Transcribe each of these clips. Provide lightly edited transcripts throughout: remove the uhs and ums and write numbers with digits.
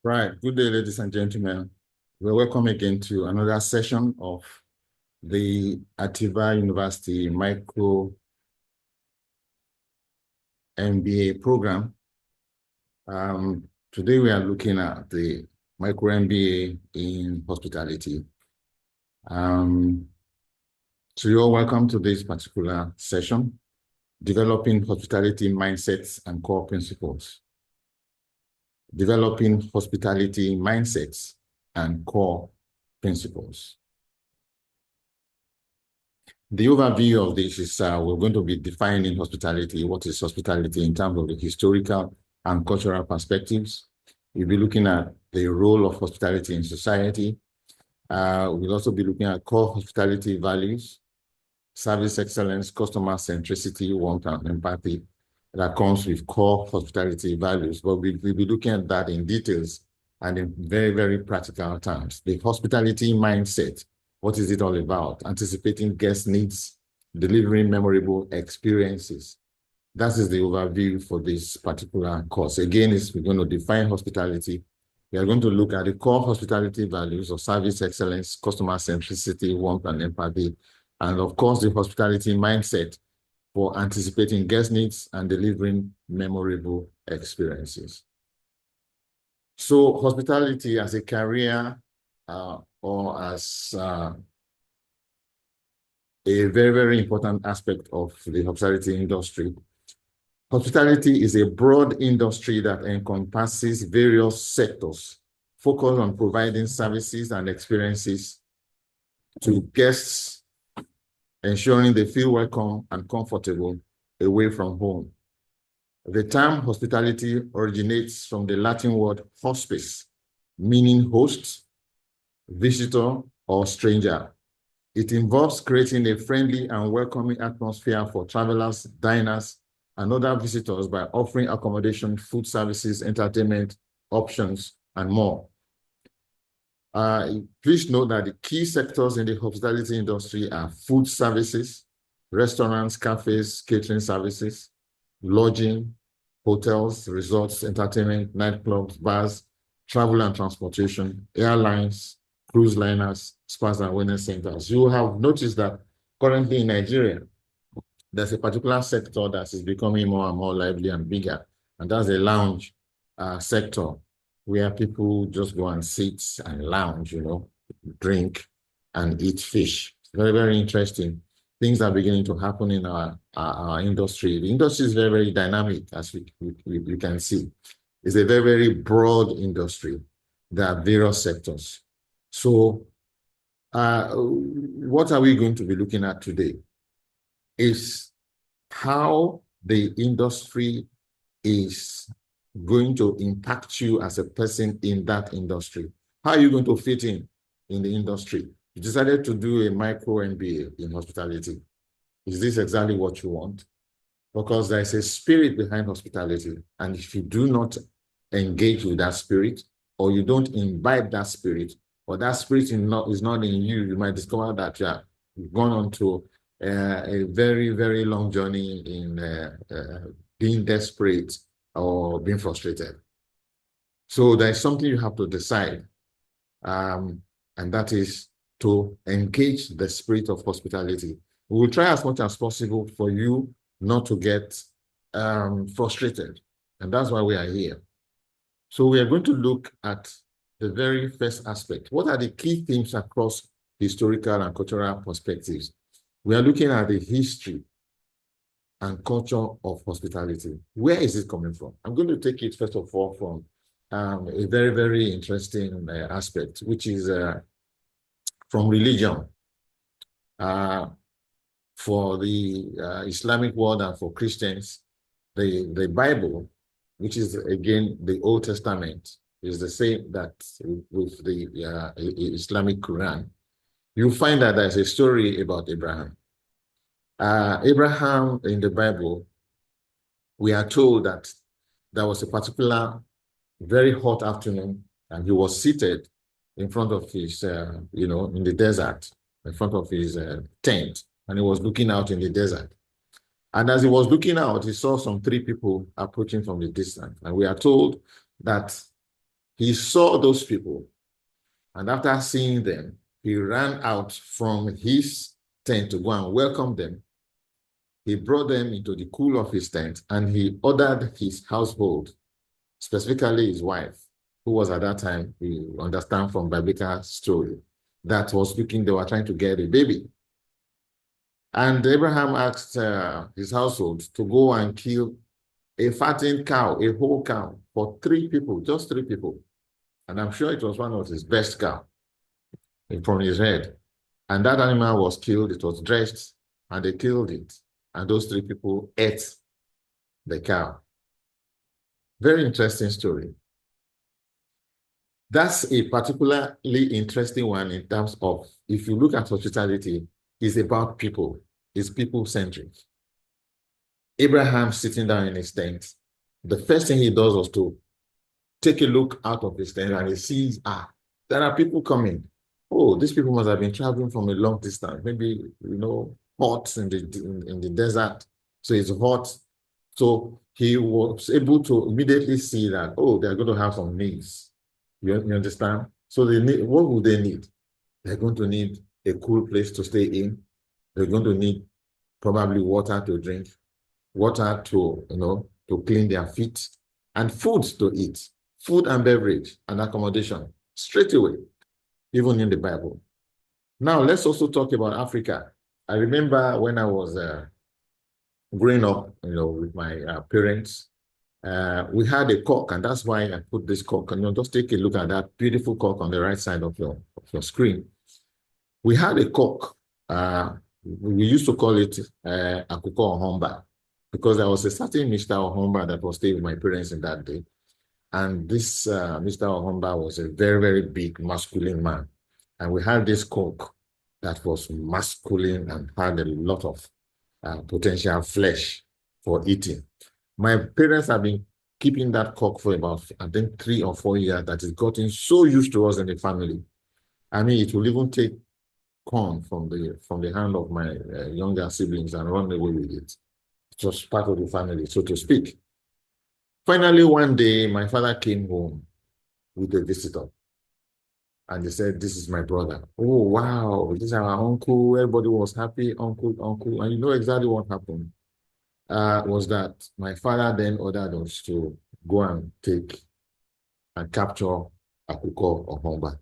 Right. Good day, ladies and gentlemen. We're welcome again to another session of the Atiba University Micro MBA program. Today we are looking at the Micro MBA in hospitality. So you're welcome to this particular session, Developing Hospitality Mindsets and Core Principles. Developing hospitality mindsets and core principles. The overview of this is we're going to be defining hospitality. What is hospitality in terms of the historical and cultural perspectives? We'll be looking at the role of hospitality in society. We'll also be looking at core hospitality values, service excellence, customer centricity, warmth, and empathy that comes with core hospitality values. But we'll be looking at that in details and in very, very practical terms. The hospitality mindset, what is it all about? Anticipating guest needs, delivering memorable experiences. That is the overview for this particular course. Again, we're going to define hospitality. We are going to look at the core hospitality values of service excellence, customer centricity, warmth, and empathy. And of course, the hospitality mindset for anticipating guest needs and delivering memorable experiences. So hospitality as a career or as a very, very important aspect of the hospitality industry. Hospitality is a broad industry that encompasses various sectors focused on providing services and experiences to guests, ensuring they feel welcome and comfortable away from home. The term hospitality originates from the Latin word hospice, meaning host, visitor, or stranger. It involves creating a friendly and welcoming atmosphere for travelers, diners, and other visitors by offering accommodation, food services, entertainment options, and more. Please note that the key sectors in the hospitality industry are food services, restaurants, cafes, catering services, lodging, hotels, resorts, entertainment, nightclubs, bars, travel and transportation, airlines, cruise liners, spas and wellness centers. You have noticed that currently in Nigeria, there's a particular sector that is becoming more and more lively and bigger, and that's the lounge sector, where people just go and sit and lounge, drink and eat fish. Very, very interesting. Things are beginning to happen in our industry. The industry is very, very dynamic, as you can see. It's a very, very broad industry. There are various sectors. So what are we going to be looking at today is how the industry is going to impact you as a person in that industry. How are you going to fit in the industry? You decided to do a micro MBA in hospitality. Is this exactly what you want? Because there is a spirit behind hospitality. And if you do not engage with that spirit, or you don't imbibe that spirit, or that spirit is not in you, you might discover that you've gone on to a very, very long journey in being desperate or being frustrated. So there's something you have to decide, and that is to engage the spirit of hospitality. We will try as much as possible for you not to get frustrated, and that's why we are here. So we are going to look at the very first aspect. What are the key themes across historical and cultural perspectives? We are looking at the history and culture of hospitality. Where is it coming from? I'm going to take it, first of all, from a very, very interesting aspect, which is from religion. For the Islamic world and for Christians, the Bible, which is, again, the Old Testament, is the same that with the Islamic Quran. You find that there's a story about Abraham. Abraham in the Bible, we are told that there was a particular very hot afternoon, and he was seated in front of his, in the desert, in front of his tent, and he was looking out in the desert. And as he was looking out, he saw some three people approaching from the distance. And we are told that He saw those people, and after seeing them, he ran out from his tent to go and welcome them. He brought them into the cool of his tent, and he ordered his household, specifically his wife, who was at that time, we understand from Babita's story, that was speaking, they were trying to get a baby. And Abraham asked his household to go and kill a fattened cow, a whole cow, for 3 people, just 3 people. And I'm sure it was one of his best cow from his head. And that animal was killed, it was dressed, and they killed it. And those 3 people ate the cow. Very interesting story. That's a particularly interesting one in terms of, if you look at hospitality, it's about people. It's people-centric. Abraham sitting down in his tent, the first thing he does was to take a look out of his tent, and he sees, there are people coming. Oh, these people must have been traveling from a long distance, maybe, hot in the desert. So it's hot. So he was able to immediately see that, oh, they're going to have some needs. You understand? So they need, what will they need? They're going to need a cool place to stay in. They're going to need probably water to drink, water to clean their feet, and food to eat, food and beverage and accommodation straight away, even in the Bible. Now, let's also talk about Africa. I remember when I was growing up, with my parents, we had a cock, and that's why I put this cock. And just take a look at that beautiful cock on the right side of your screen. We had a cock. We used to call it Akuko Ohomba, because there was a certain Mr. Ohomba that was staying with my parents in that day. And this Mr. Ohomba was a very, very big masculine man. And we had this cock that was masculine and had a lot of potential flesh for eating. My parents have been keeping that cock for about, I think, 3 or 4 years, that it's gotten so used to us in the family. I mean, it will even take corn from the hand of my younger siblings and run away with it. It was part of the family, so to speak. Finally, one day, my father came home with a visitor. And he said, this is my brother. Oh, wow, this is our uncle. Everybody was happy, uncle. And you know exactly what happened. Was that my father then ordered us to go and take and capture Akuko Ohomba,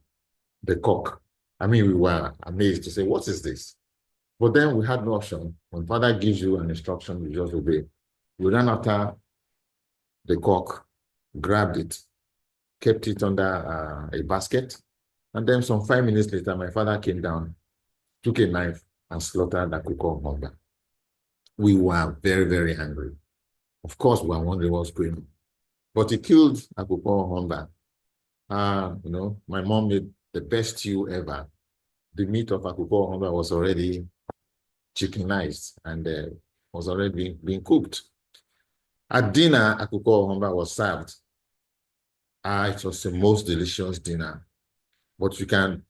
the cock. I mean, we were amazed to say, what is this? But then we had no option. When father gives you an instruction, you just obey. We ran after the cock, grabbed it, kept it under a basket. And then some 5 minutes later, my father came down, took a knife, and slaughtered Akuko Ohomba. We were very, very angry. Of course, we were wondering what's going on. But he killed Akuko Ohomba. My mom made the best stew ever. The meat of Akuko Ohomba was already chickenized and was already being cooked. At dinner, Akuko Ohomba was served. It was the most delicious dinner. But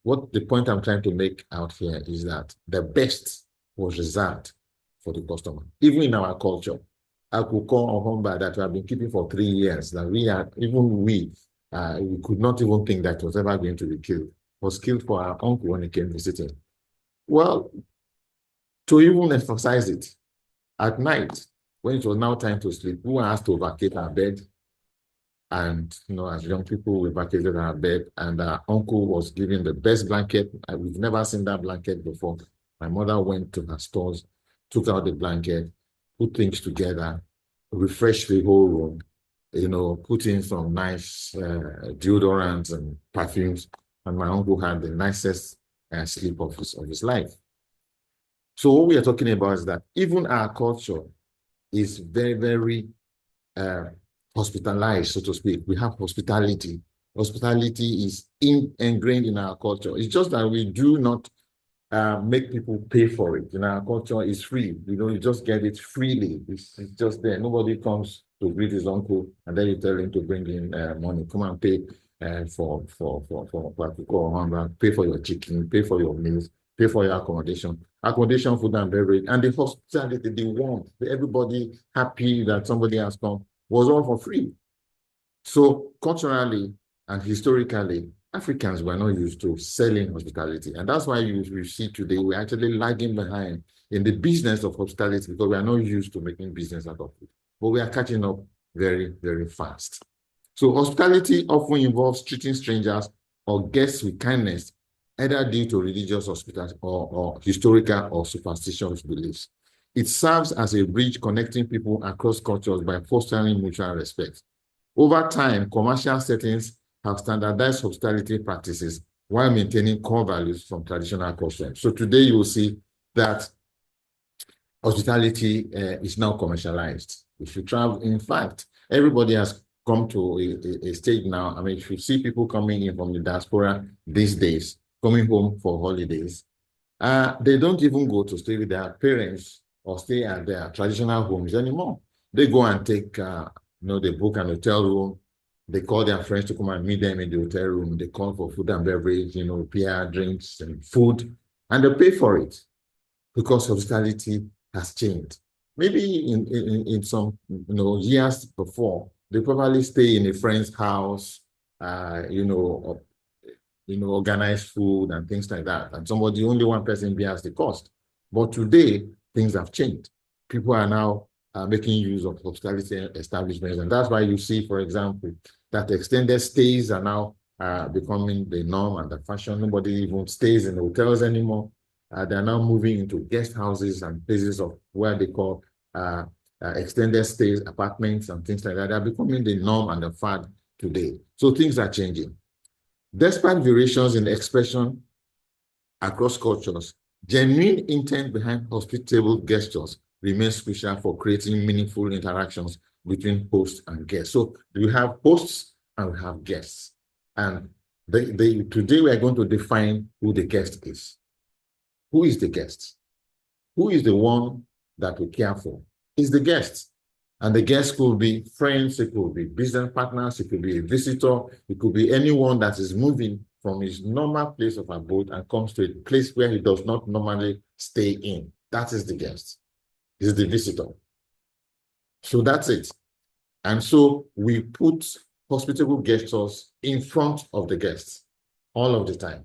what the point I'm trying to make out here is that the best was reserved for the customer. Even in our culture, Akuko Ohomba that we have been keeping for 3 years, that we could not even think that it was ever going to be killed, was killed for our uncle when he came visiting. Well, to even emphasize it, at night, when it was now time to sleep, we were asked to vacate our bed. And, as young people, we vacated our bed, and our uncle was given the best blanket. We've never seen that blanket before. My mother went to her stores, took out the blanket, put things together, refreshed the whole room, put in some nice deodorants and perfumes. And my uncle had the nicest sleep of his life. So what we are talking about is that even our culture is very, very hospitalized, so to speak. We have hospitality. Hospitality is ingrained in our culture. It's just that we do not make people pay for it. In our culture, it's free. You just get it freely. It's just there. Nobody comes to greet his uncle and then you tell him to bring in money. Come and pay for pay for your chicken, pay for your meals, pay for your accommodation, food and beverage, and the hospitality, the warmth, everybody happy that somebody has come, was all for free. So culturally, And historically, Africans were not used to selling hospitality. And that's why you see today we're actually lagging behind in the business of hospitality because we are not used to making business out of it. But we are catching up very, very fast. So hospitality often involves treating strangers or guests with kindness, either due to religious hospitality or historical or superstitious beliefs. It serves as a bridge connecting people across cultures by fostering mutual respect. Over time, commercial settings have standardized hospitality practices while maintaining core values from traditional customs. So today you will see that hospitality is now commercialized. If you travel, in fact, everybody has come to a stage now. I mean, if you see people coming in from the diaspora these days, coming home for holidays, they don't even go to stay with their parents or stay at their traditional homes anymore. They go and take, they book an hotel room. They call their friends to come and meet them in the hotel room. They call for food and beverage, beer, drinks, and food, and they pay for it because hospitality has changed. Maybe in some years before, they probably stay in a friend's house, organize food and things like that. And only one person bears the cost. But today, things have changed. People are now making use of hospitality establishments. And that's why you see, for example, that extended stays are now becoming the norm and the fashion. Nobody even stays in hotels anymore. They're now moving into guest houses and places of where they call extended stays, apartments, and things like that. They're becoming the norm and the fad today. So things are changing. Despite variations in expression across cultures, genuine intent behind hospitable gestures remains crucial for creating meaningful interactions between hosts and guests. So we have hosts and we have guests. And today we are going to define who the guest is. Who is the guest? Who is the one that we care for? Is the guest. And the guest could be friends, it could be business partners, it could be a visitor, it could be anyone that is moving from his normal place of abode and comes to a place where he does not normally stay in. That is the guest. Is the visitor. So that's it. And so we put hospitable gestures in front of the guests all of the time.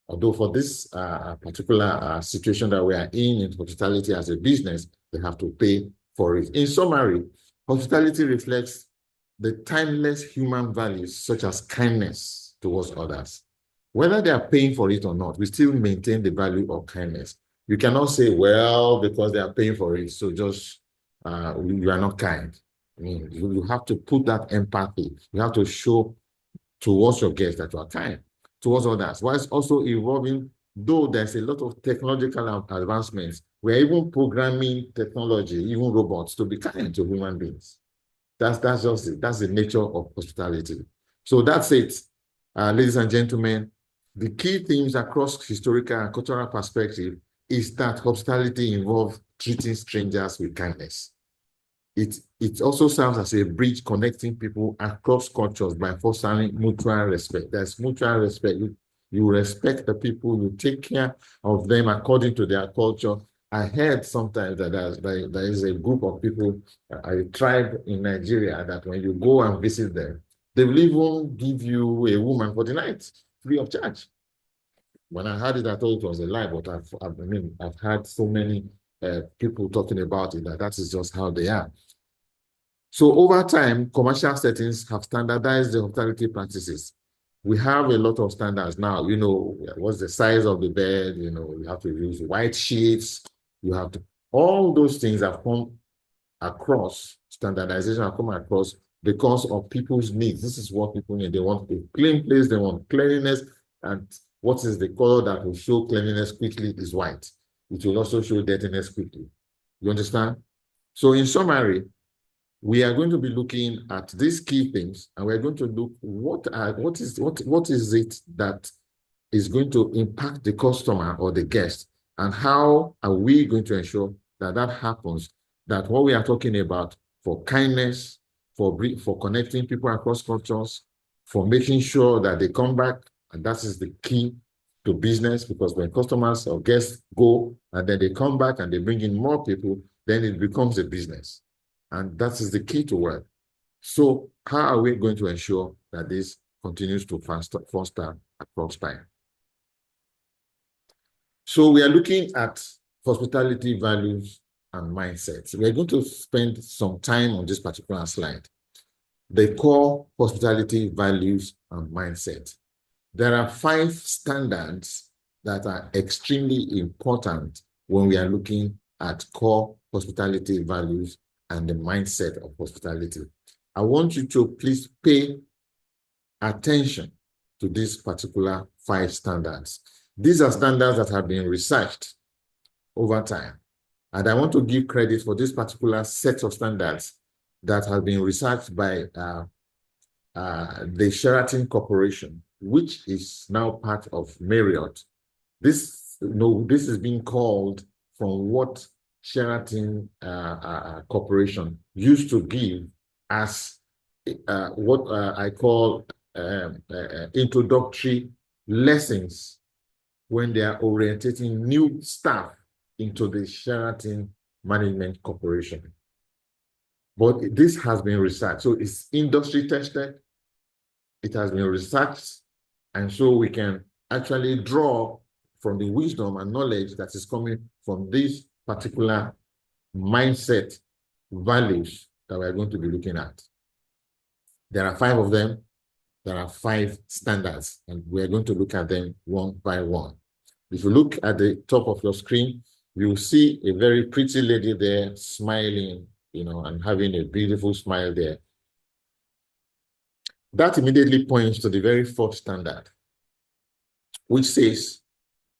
Although for this particular situation that we are in hospitality as a business, they have to pay for it. In summary, hospitality reflects the timeless human values such as kindness towards others. Whether they are paying for it or not, we still maintain the value of kindness. You cannot say, well, because they are paying for it, so just you are not kind. I mean, you have to put that empathy. You have to show towards your guests that you are kind towards others, while it's also evolving, though there's a lot of technological advancements. We're even programming technology, even robots, to be kind to human beings. That's just it. That's the nature of hospitality. So that's it, ladies and gentlemen. The key themes across historical and cultural perspective is that hospitality involves treating strangers with kindness. It also serves as a bridge connecting people across cultures by fostering mutual respect. There's mutual respect. You respect the people, you take care of them according to their culture. I heard sometimes that there is a group of people, a tribe in Nigeria, that when you go and visit them, they will even give you a woman for the night, free of charge. When I heard it, I thought it was a lie, but I've heard so many people talking about it that is just how they are. So over time, commercial settings have standardized the hospitality practices. We have a lot of standards now. What's the size of the bed? You have to use white sheets. You have to, all those things have come across, standardization have come across because of people's needs. This is what people need. They want a clean place, they want cleanliness, and what is the color that will show cleanliness quickly is white. It will also show dirtiness quickly. You understand? So in summary, we are going to be looking at these key things, and we're going to look what is it that is going to impact the customer or the guest, and how are we going to ensure that that happens, that what we are talking about for kindness, for connecting people across cultures, for making sure that they come back, and that is the key to business, because when customers or guests go and then they come back and they bring in more people, then it becomes a business. And that is the key to work. So how are we going to ensure that this continues to foster across time. So we are looking at hospitality values and mindsets. We are going to spend some time on this particular slide. The core hospitality values and mindset. There are 5 standards that are extremely important when we are looking at core hospitality values and the mindset of hospitality. I want you to please pay attention to these particular 5 standards. These are standards that have been researched over time. And I want to give credit for this particular set of standards that have been researched by the Sheraton Corporation, which is now part of Marriott. This is being called from what Sheraton Corporation used to give as what I call introductory lessons when they are orientating new staff into the Sheraton Management Corporation. But this has been researched. So it's industry tested. It has been researched. And so we can actually draw from the wisdom and knowledge that is coming from these particular mindset values that we're going to be looking at. There are 5 of them. There are 5 standards, and we're going to look at them one by one. If you look at the top of your screen, you'll see a very pretty lady there smiling, and having a beautiful smile there. That immediately points to the very first standard, which says,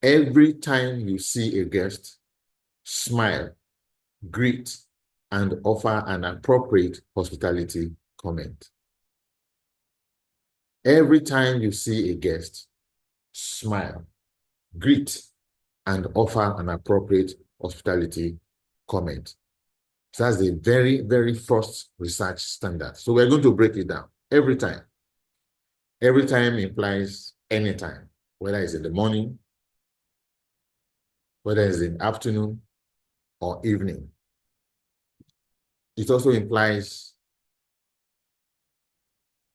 every time you see a guest, smile, greet, and offer an appropriate hospitality comment. Every time you see a guest, smile, greet, and offer an appropriate hospitality comment. So that's the very, very first research standard. So we're going to break it down. Every time. Every time implies anytime, whether it's in the morning, whether it's in the afternoon or evening. It also implies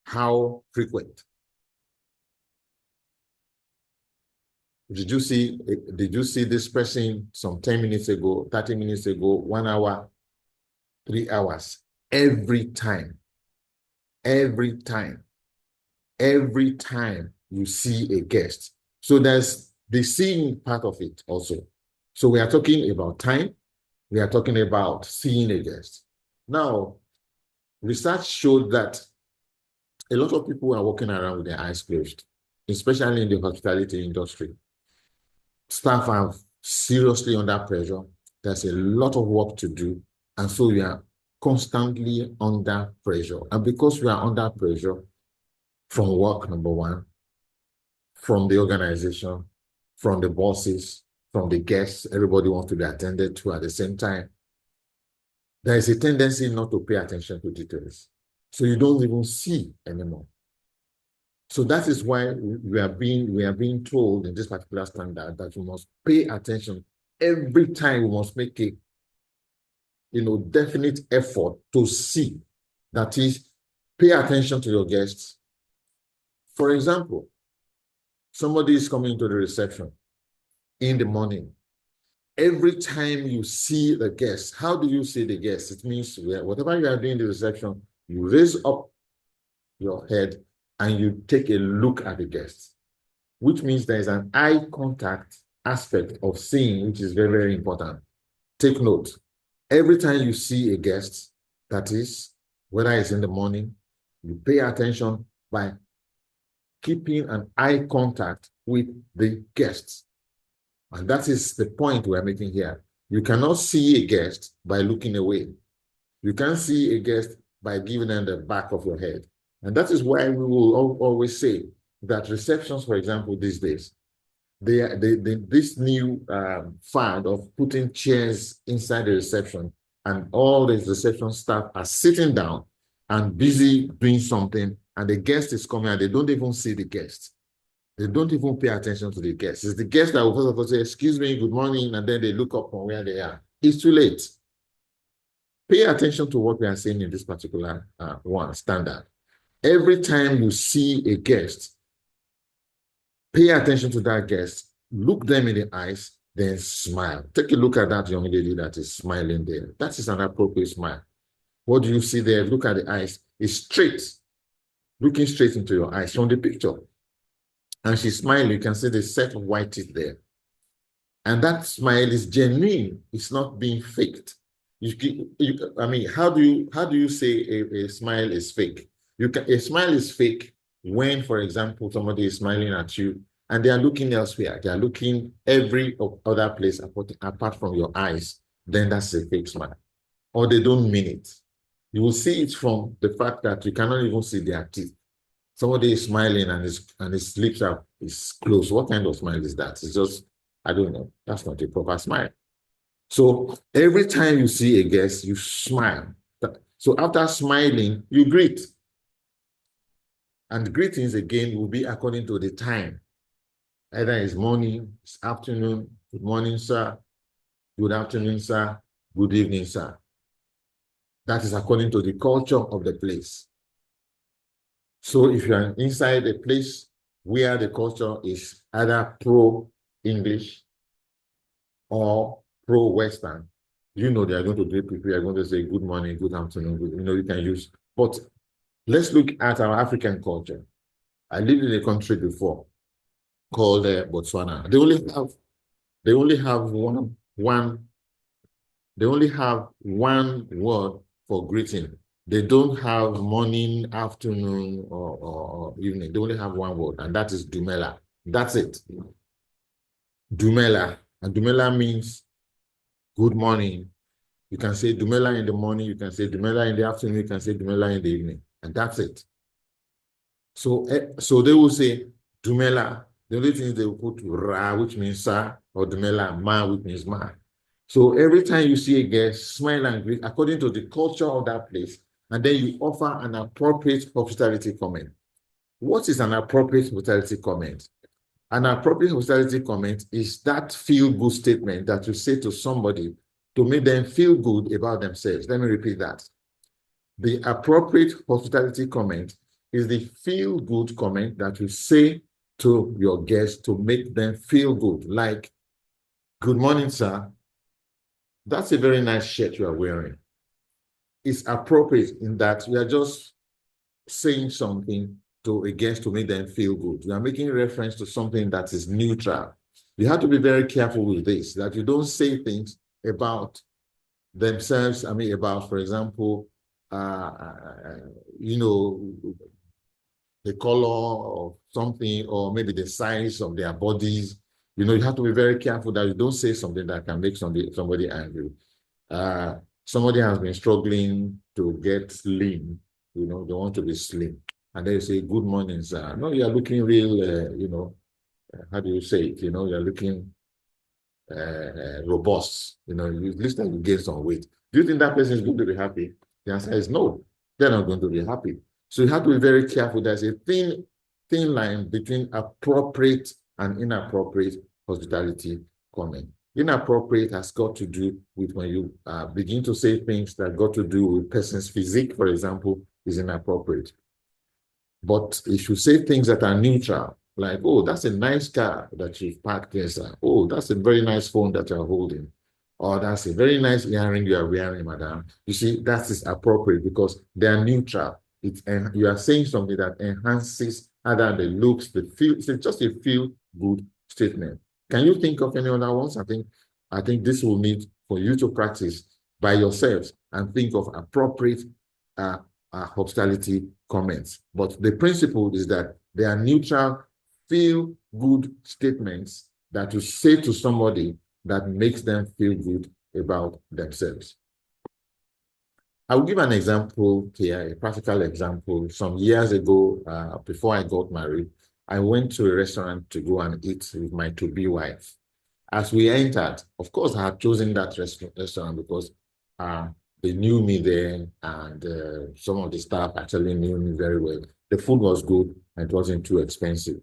how frequent. Did you see this person some 10 minutes ago, 30 minutes ago, 1 hour, 3 hours? Every time. Every time. Every time you see a guest. So there's the seeing part of it also. So we are talking about time. We are talking about seeing a guest. Now, research showed that a lot of people are walking around with their eyes closed, especially in the hospitality industry. Staff are seriously under pressure. There's a lot of work to do. And so we are constantly under pressure. And because we are under pressure from work, number one, from the organization, from the bosses, from the guests, everybody wants to be attended to at the same time. There is a tendency not to pay attention to details. So you don't even see anymore. So that is why we are being told in this particular standard that we must pay attention every time. We must make a definite effort to see. That is, pay attention to your guests. For example, somebody is coming to the reception in the morning. Every time you see the guest, how do you see the guest? It means whatever you are doing in the reception, you raise up your head and you take a look at the guest, which means there is an eye contact aspect of seeing, which is very, very important. Take note. Every time you see a guest, that is, whether it's in the morning, you pay attention by keeping an eye contact with the guests. And that is the point we're making here. You cannot see a guest by looking away. You can't see a guest by giving them the back of your head. And that is why we will always say that receptions, for example, these days, this new fad of putting chairs inside the reception, and all the reception staff are sitting down and busy doing something, and the guest is coming and they don't even see the guest. They don't even pay attention to the guest. It's the guest that will first of all say, "Excuse me, good morning," and then they look up from where they are. It's too late. Pay attention to what we are saying in this particular one standard. Every time you see a guest, pay attention to that guest, look them in the eyes, then smile. Take a look at that young lady that is smiling there. That is an appropriate smile. What do you see there? Look at the eyes. It's straight, looking straight into your eyes from the picture. And she's smiling. You can see the set of white teeth there. And that smile is genuine. It's not being faked. I mean, how do you say a smile is fake? A smile is fake when, for example, somebody is smiling at you and they are looking elsewhere. They are looking every other place apart from your eyes. Then that's a fake smile. Or they don't mean it. You will see it from the fact that you cannot even see their teeth. Somebody is smiling and his lips is closed. What kind of smile is that? It's just, I don't know. That's not a proper smile. So every time you see a guest, you smile. So after smiling, you greet. And greetings again will be according to the time. Either it's morning, it's afternoon, good morning, sir, good afternoon, sir, good evening, sir. That is according to the culture of the place. So if you're inside a place where the culture is either pro-English or pro-Western, you know they are going to greet people. They are going to say good morning, good afternoon, you can use. But let's look at our African culture. I lived in a country before called Botswana. They only have one word for greeting. They don't have morning, afternoon, or evening. They only have one word, and that is Dumela. That's it. Dumela. And Dumela means good morning. You can say Dumela in the morning, you can say Dumela in the afternoon, you can say Dumela in the evening, and that's it. So they will say Dumela. The only thing is they will put Ra, which means sir, or Dumela, Ma, which means ma. So every time you see a guest, smile and greet according to the culture of that place, and then you offer an appropriate hospitality comment. What is an appropriate hospitality comment? An appropriate hospitality comment is that feel-good statement that you say to somebody to make them feel good about themselves. Let me repeat that. The appropriate hospitality comment is the feel-good comment that you say to your guests to make them feel good, like, good morning, sir. That's a very nice shirt you are wearing. It's appropriate in that you are just saying something to a guest to make them feel good. You are making reference to something that is neutral. You have to be very careful with this, that you don't say things about themselves. I mean, about, for example, you know, the color of something, or maybe the size of their bodies. You have to be very careful that you don't say something that can make somebody angry. Somebody has been struggling to get slim, they want to be slim. And they say, good morning, sir. No, you're looking real, how do you say it? You're looking robust. You listen like you gain some weight. Do you think that person is going to be happy? The answer is no. They're not going to be happy. So you have to be very careful. There's a thin line between appropriate and inappropriate hospitality comment. Inappropriate has got to do with when you begin to say things that got to do with person's physique, for example, is inappropriate. But if you say things that are neutral, like, oh, that's a nice car that you've parked there, sir. Oh, that's a very nice phone that you're holding. Or that's a very nice earring you are wearing, madam. You see, that is appropriate because they are neutral. You are saying something that enhances either the looks, the feel. It's just a feel-good statement. Can you think of any other ones? I think this will need for you to practice by yourselves and think of appropriate hospitality comments. But the principle is that they are neutral, feel-good statements that you say to somebody that makes them feel good about themselves. I will give an example here, a practical example. Some years ago, before I got married, I went to a restaurant to go and eat with my to-be wife. As we entered, of course, I had chosen that restaurant because they knew me there, and some of the staff actually knew me very well. The food was good, and it wasn't too expensive.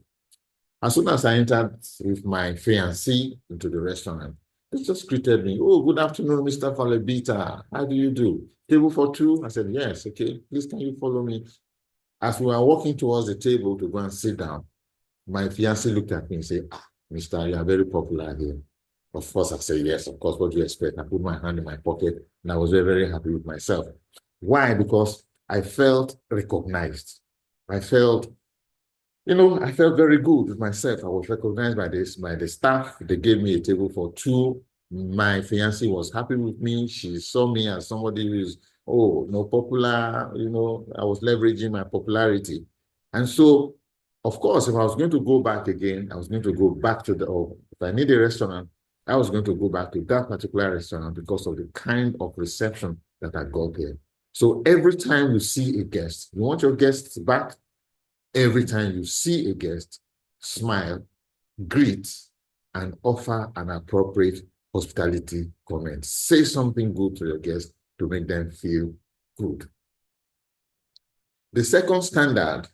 As soon as I entered with my fiancée into the restaurant, they just greeted me. Oh, good afternoon, Mr. Falebita. How do you do? Table for two? I said, yes, okay. Please, can you follow me? As we were walking towards the table to go and sit down, my fiancé looked at me and said, ah, Mr. You are very popular here. Of course, I said, yes, of course, what do you expect? I put my hand in my pocket and I was very, very happy with myself. Why? Because I felt recognized. I felt, I felt very good with myself. I was recognized by the staff. They gave me a table for two. My fiancée was happy with me. She saw me as somebody who's, popular. I was leveraging my popularity. And so, of course, if I was going to go back again, I was going to go back to if I need a restaurant, I was going to go back to that particular restaurant because of the kind of reception that I got there. So every time you see a guest, you want your guests back. Every time you see a guest, smile, greet, and offer an appropriate hospitality comment. Say something good to your guests to make them feel good. The second standard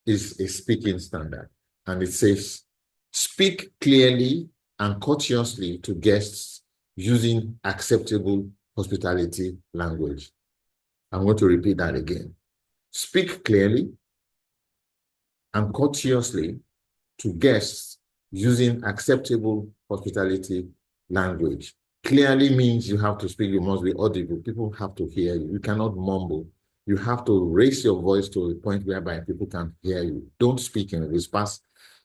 is a speaking standard, and it says, speak clearly and courteously to guests using acceptable hospitality language. I'm going to repeat that again. Speak clearly and courteously to guests using acceptable hospitality language. Clearly means you have to speak, you must be audible. People have to hear you. You cannot mumble. You have to raise your voice to a point whereby people can hear you. Don't speak in whispers.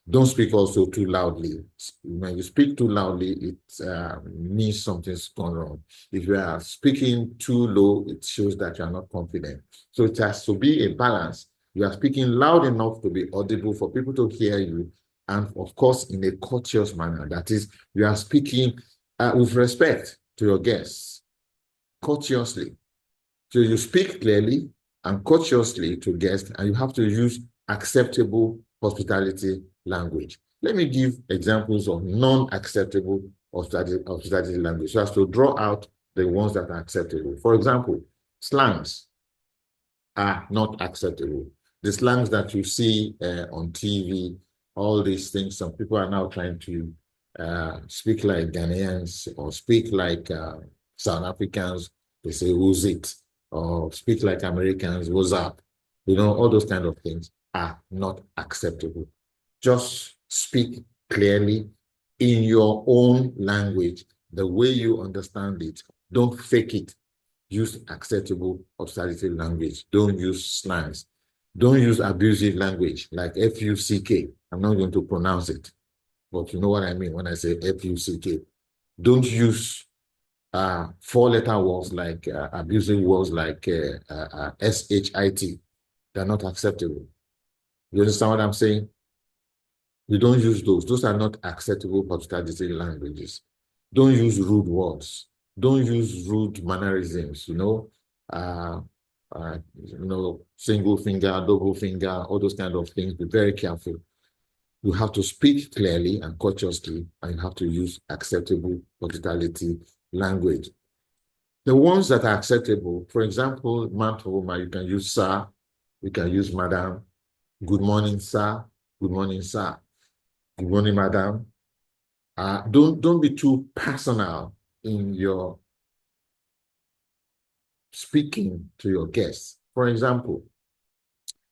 Don't speak also too loudly. When you speak too loudly, it means something's gone wrong. If you are speaking too low, it shows that you are not confident. So it has to be a balance. You are speaking loud enough to be audible for people to hear you, and of course, in a courteous manner. That is, you are speaking with respect to your guests, courteously. So you speak clearly and courteously to guests, and you have to use acceptable hospitality language. Let me give examples of non-acceptable hospitality language so as to draw out the ones that are acceptable. For example, slangs are not acceptable. The slangs that you see on TV, all these things, some people are now trying to speak like Ghanaians or speak like South Africans. They say, who's it? Or speak like Americans, what's up? All those kind of things are not acceptable. Just speak clearly in your own language, the way you understand it. Don't fake it. Use acceptable hospitality language. Don't use slangs. Don't use abusive language like F-U-C-K. I'm not going to pronounce it, but you know what I mean when I say F-U-C-K. Don't use four-letter words like abusive words like S-H-I-T. They're not acceptable. You understand what I'm saying? You don't use those. Those are not acceptable hospitality languages. Don't use rude words. Don't use rude mannerisms, single finger, double finger, all those kind of things. Be very careful. You have to speak clearly and courteously, and you have to use acceptable hospitality language. The ones that are acceptable, for example, man to woman, you can use sir, you can use madam. Good morning, sir. Good morning, sir. Good morning, madam. Don't be too personal in your speaking to your guests. For example,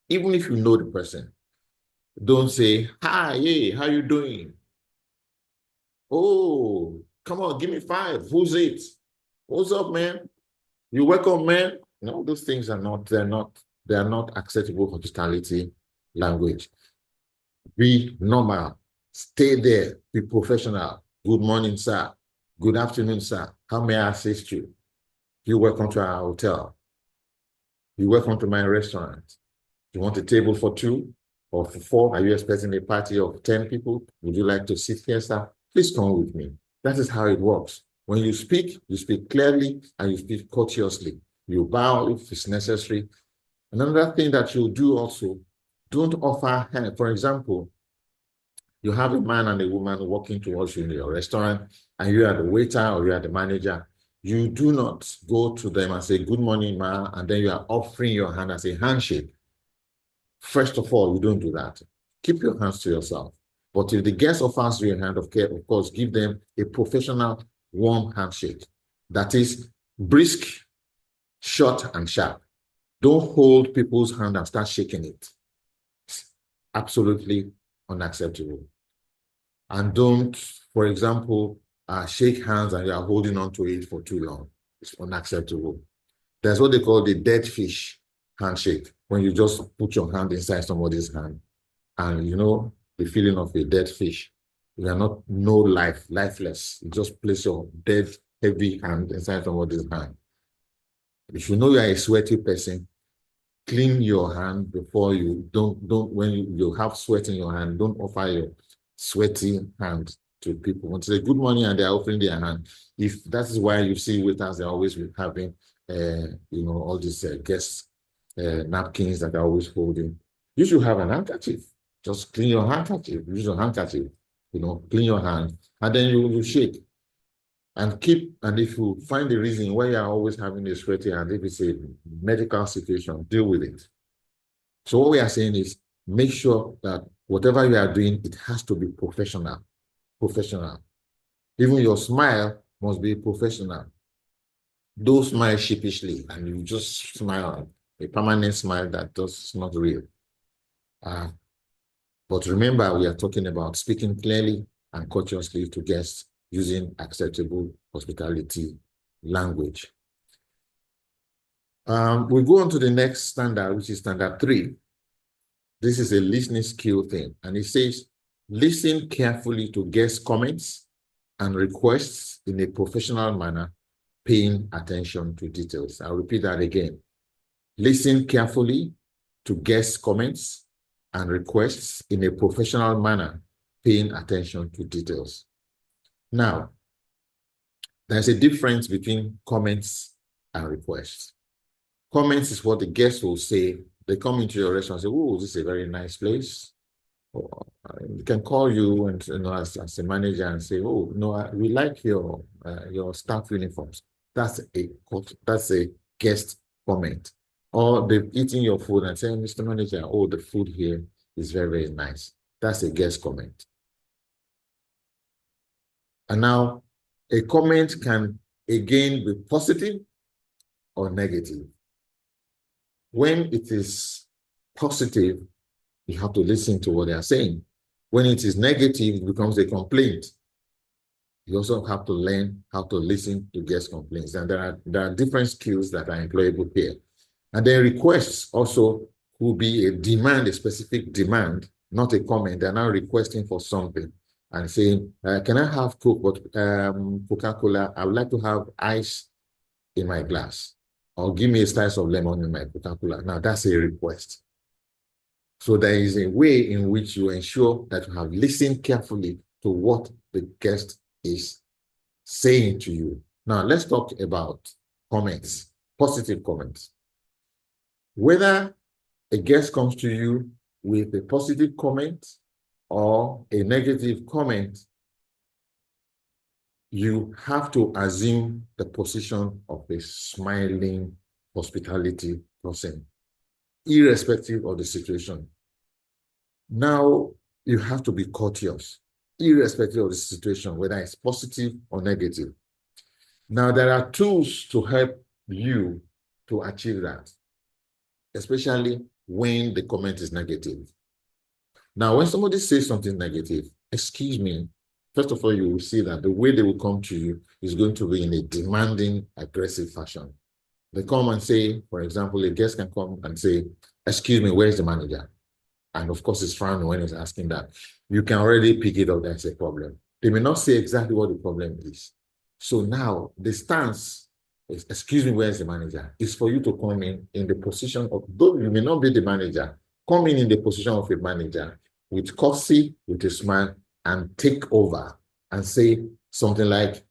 even if you know the person, don't say, hi, hey, how you doing? Oh, come on, give me 5. Who's it? What's up, man? You welcome, man? No, those things are not, they're not acceptable hospitality language. Be normal. Stay there. Be professional. Good morning, sir. Good afternoon, sir. How may I assist you? You're welcome to our hotel. You're welcome to my restaurant. You want a table for 2 or for 4? Are you expecting a party of 10 people? Would you like to sit here, sir? Please come with me. That is how it works. When you speak clearly and you speak courteously. You bow if it's necessary. Another thing that you'll do also, don't offer help. For example, you have a man and a woman walking towards you in your restaurant, and you are the waiter or you are the manager. You do not go to them and say, good morning, ma, and then you are offering your hand as a handshake. First of all, you don't do that. Keep your hands to yourself. But if the guest offers you a hand of care, of course, give them a professional, warm handshake. That is brisk, short, and sharp. Don't hold people's hand and start shaking it. It's absolutely unacceptable. And don't, for example, shake hands and you are holding on to it for too long. It's unacceptable. There's what they call the dead fish handshake, when you just put your hand inside somebody's hand and you know the feeling of a dead fish. You are not no life, lifeless. You just place your dead, heavy hand inside somebody's hand. If you know you are a sweaty person, clean your hand before you don't when you have sweat in your hand, don't offer your sweaty hand to people. Want to say good morning and they're offering their hand. If that is why you see waiters, they're always having all these guest napkins that are always holding. You should have an handkerchief. Just clean your handkerchief. Use your handkerchief. Clean your hand, and then you shake and keep. And if you find the reason why you are always having a sweaty hand, if it's a medical situation, deal with it. So what we are saying is make sure that whatever you are doing, it has to be professional. Professional. Even your smile must be professional. Don't smile sheepishly and you just smile, a permanent smile that does not real. But remember, we are talking about speaking clearly and courteously to guests using acceptable hospitality language. We go on to the next standard, which is standard 3. This is a listening skill thing. And it says, listen carefully to guest comments and requests in a professional manner, paying attention to details. I'll repeat that again. Listen carefully to guest comments and requests in a professional manner, paying attention to details. Now, there's a difference between comments and requests. Comments is what the guest will say. They come into your restaurant and say, oh, this is a very nice place. They can call you and as a manager and say, oh, no, we like your staff uniforms. That's a guest comment. Or they've eaten your food and say, Mr. Manager, oh, the food here is very, very nice. That's a guest comment. And now a comment can again be positive or negative. When it is positive, you have to listen to what they are saying. When it is negative, it becomes a complaint. You also have to learn how to listen to guest complaints. And there are different skills that are employable here. And then requests also will be a demand, a specific demand, not a comment. They're now requesting for something and saying, can I have Coke, but Coca-Cola, I would like to have ice in my glass, or give me a slice of lemon in my Coca-Cola. Now that's a request. So there is a way in which you ensure that you have listened carefully to what the guest is saying to you. Now let's talk about comments, positive comments. Whether a guest comes to you with a positive comment or a negative comment, you have to assume the position of a smiling hospitality person, irrespective of the situation. Now, you have to be courteous, irrespective of the situation, whether it's positive or negative. Now, there are tools to help you to achieve that, especially when the comment is negative. Now, when somebody says something negative, excuse me, first of all, you will see that the way they will come to you is going to be in a demanding, aggressive fashion. They come and say, for example, a guest can come and say, excuse me, where's the manager? And of course, it's frowning when he's asking that. You can already pick it up, that's a problem. They may not say exactly what the problem is. So now the stance is, excuse me, where's the manager? Is for you to come in the position of, though you may not be the manager, come in the position of a manager with courtesy, with a smile, and take over and say something like,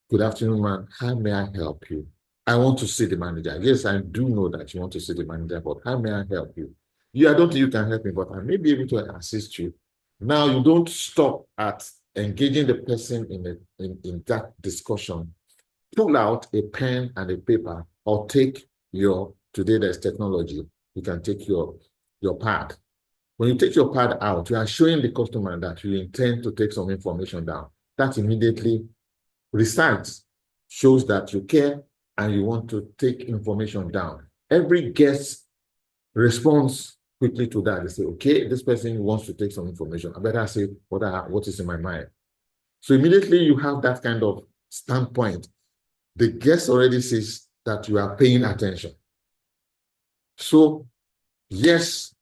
good afternoon, man. How may I help you? I want to see the manager. Yes, I do know that you want to see the manager, but how may I help you? I don't think you can help me, but I may be able to assist you. Now, you don't stop at engaging the person in that discussion. Pull out a pen and a paper, or take today there's technology, you can take your pad. When you take your pad out, you are showing the customer that you intend to take some information down. That immediately recites, shows that you care and you want to take information down. every guest responds quickly to that. They say, okay, this person wants to take some information. I better say what is in my mind. So immediately you have that kind of standpoint. The guest already says that you are paying attention. So, yes,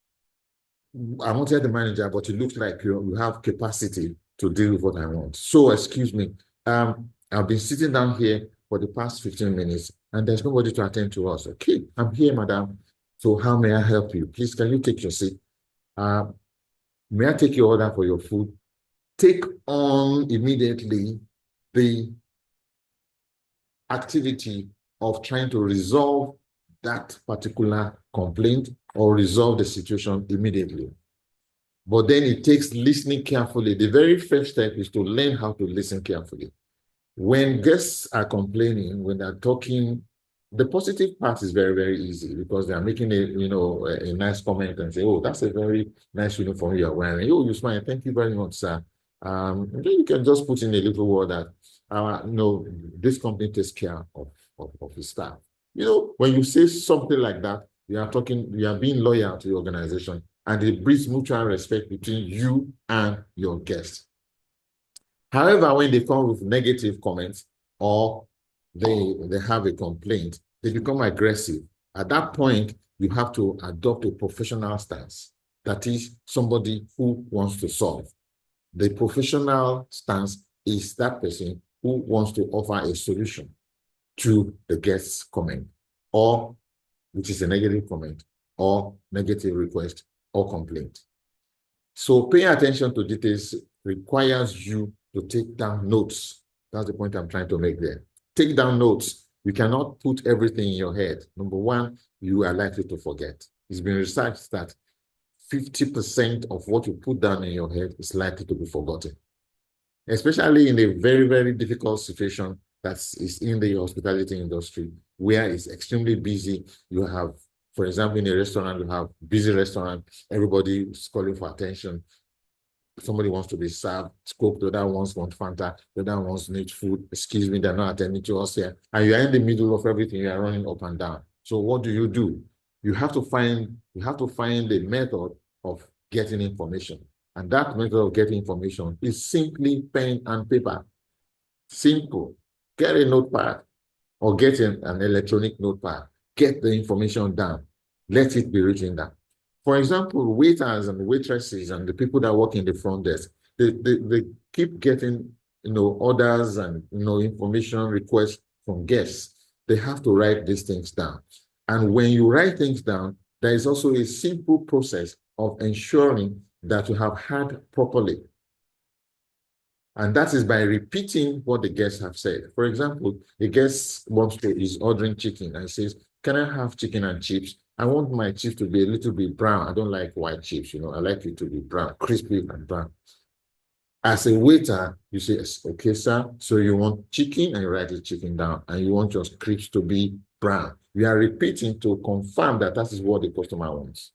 I wanted the manager, but it looks like you have capacity to deal with what I want. So, excuse me, I've been sitting down here for the past 15 minutes and there's nobody to attend to us. Okay, I'm here, madam. So how may I help you? Please, can you take your seat? May I take your order for your food? Take on immediately the activity of trying to resolve that particular complaint or resolve the situation immediately. But then it takes listening carefully. The very first step is to learn how to listen carefully. When guests are complaining, when they're talking, the positive part is very, very easy because they're making a nice comment and say, oh, that's a very nice uniform you're wearing. Oh, you smile. Thank you very much, sir. Then you can just put in a little word that, this company takes care of his staff. When you say something like that, you are being loyal to your organization, and it breeds mutual respect between you and your guests. However, when they come with negative comments or they have a complaint, they become aggressive. At that point, you have to adopt a professional stance. That is somebody who wants to solve. The professional stance is that person who wants to offer a solution to the guest's comment, or which is a negative comment, or negative request, or complaint. So paying attention to details requires you to take down notes. That's the point I'm trying to make there. Take down notes. You cannot put everything in your head. Number one, you are likely to forget. It's been researched that 50% of what you put down in your head is likely to be forgotten, especially in a very, very difficult situation that is in the hospitality industry, where it's extremely busy. You have, for example, in a restaurant, you have busy restaurant, everybody is calling for attention. Somebody wants to be served, scope, the other ones want Fanta, the other ones need food. Excuse me, they're not attending to us here. And you are in the middle of everything, you are running up and down. So what do? You have to find a method of getting information. And that method of getting information is simply pen and paper. Simple. Get a notepad or get an electronic notepad. Get the information down. Let it be written down. For example, waiters and waitresses and the people that work in the front desk, they keep getting orders and information requests from guests. They have to write these things down. And when you write things down, there is also a simple process of ensuring that you have heard properly. And that is by repeating what the guests have said. For example, the guest is ordering chicken and says, can I have chicken and chips? I want my chips to be a little bit brown. I don't like white chips, I like it to be brown, crispy and brown. As a waiter, you say, okay, sir, so you want chicken, and you write the chicken down, and you want your crisps to be brown. We are repeating to confirm that is what the customer wants.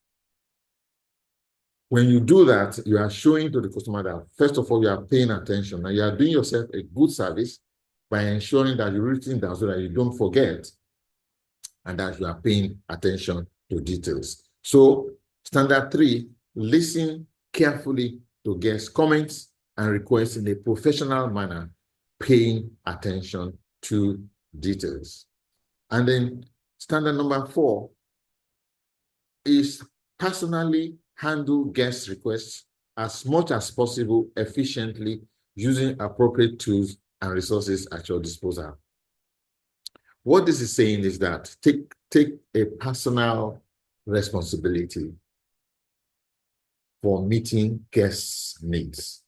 When you do that, you are showing to the customer that, first of all, you are paying attention, and you are doing yourself a good service by ensuring that you're written down so that you don't forget, and that you are paying attention to details. So, standard 3, listen carefully to guest comments and requests in a professional manner, paying attention to details. And then standard number 4 is personally handle guest requests as much as possible efficiently using appropriate tools and resources at your disposal. What this is saying is that take a personal responsibility for meeting guests' needs.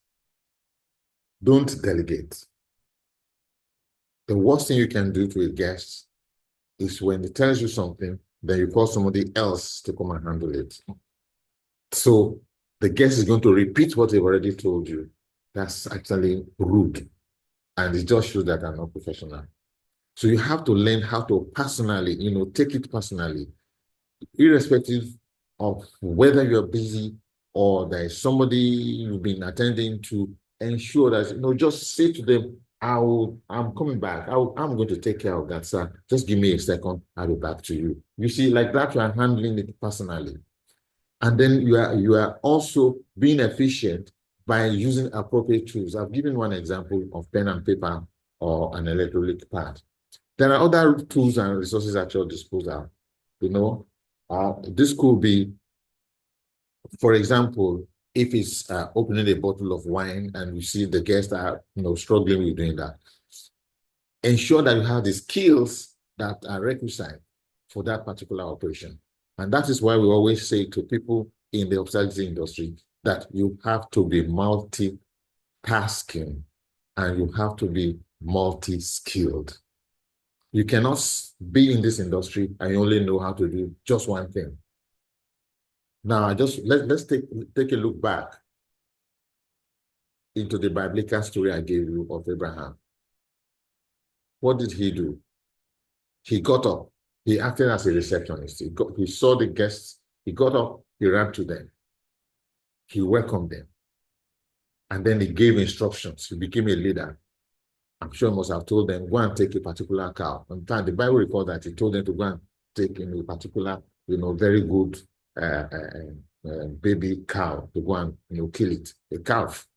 Don't delegate. The worst thing you can do to a guest is when he tells you something, then you call somebody else to come and handle it. So the guest is going to repeat what they've already told you. That's actually rude. And it just shows that I'm not professional. So you have to learn how to personally, take it personally, irrespective of whether you're busy or there is somebody you've been attending to. Ensure that, just say to them, I'm coming back. I'm going to take care of that, sir. Just give me a second. I'll be back to you. You see, like that, you are handling it personally. And then you are also being efficient by using appropriate tools. I've given one example of pen and paper or an electronic pad. There are other tools and resources at your disposal. You know, this could be, for example, if it's opening a bottle of wine and you see the guests are struggling with doing that, ensure that you have the skills that are requisite for that particular operation. And that is why we always say to people in the hospitality industry that you have to be multitasking and you have to be multi-skilled. You cannot be in this industry and you only know how to do just one thing. Now, let's take a look back into the biblical story I gave you of Abraham. What did he do? He got up. He acted as a receptionist. He saw the guests. He got up. He ran to them. He welcomed them. And then he gave instructions. He became a leader. I'm sure he must have told them, go and take a particular cow. In fact, the Bible records that he told them to go and take a particular, very good baby cow to go and kill it, a calf.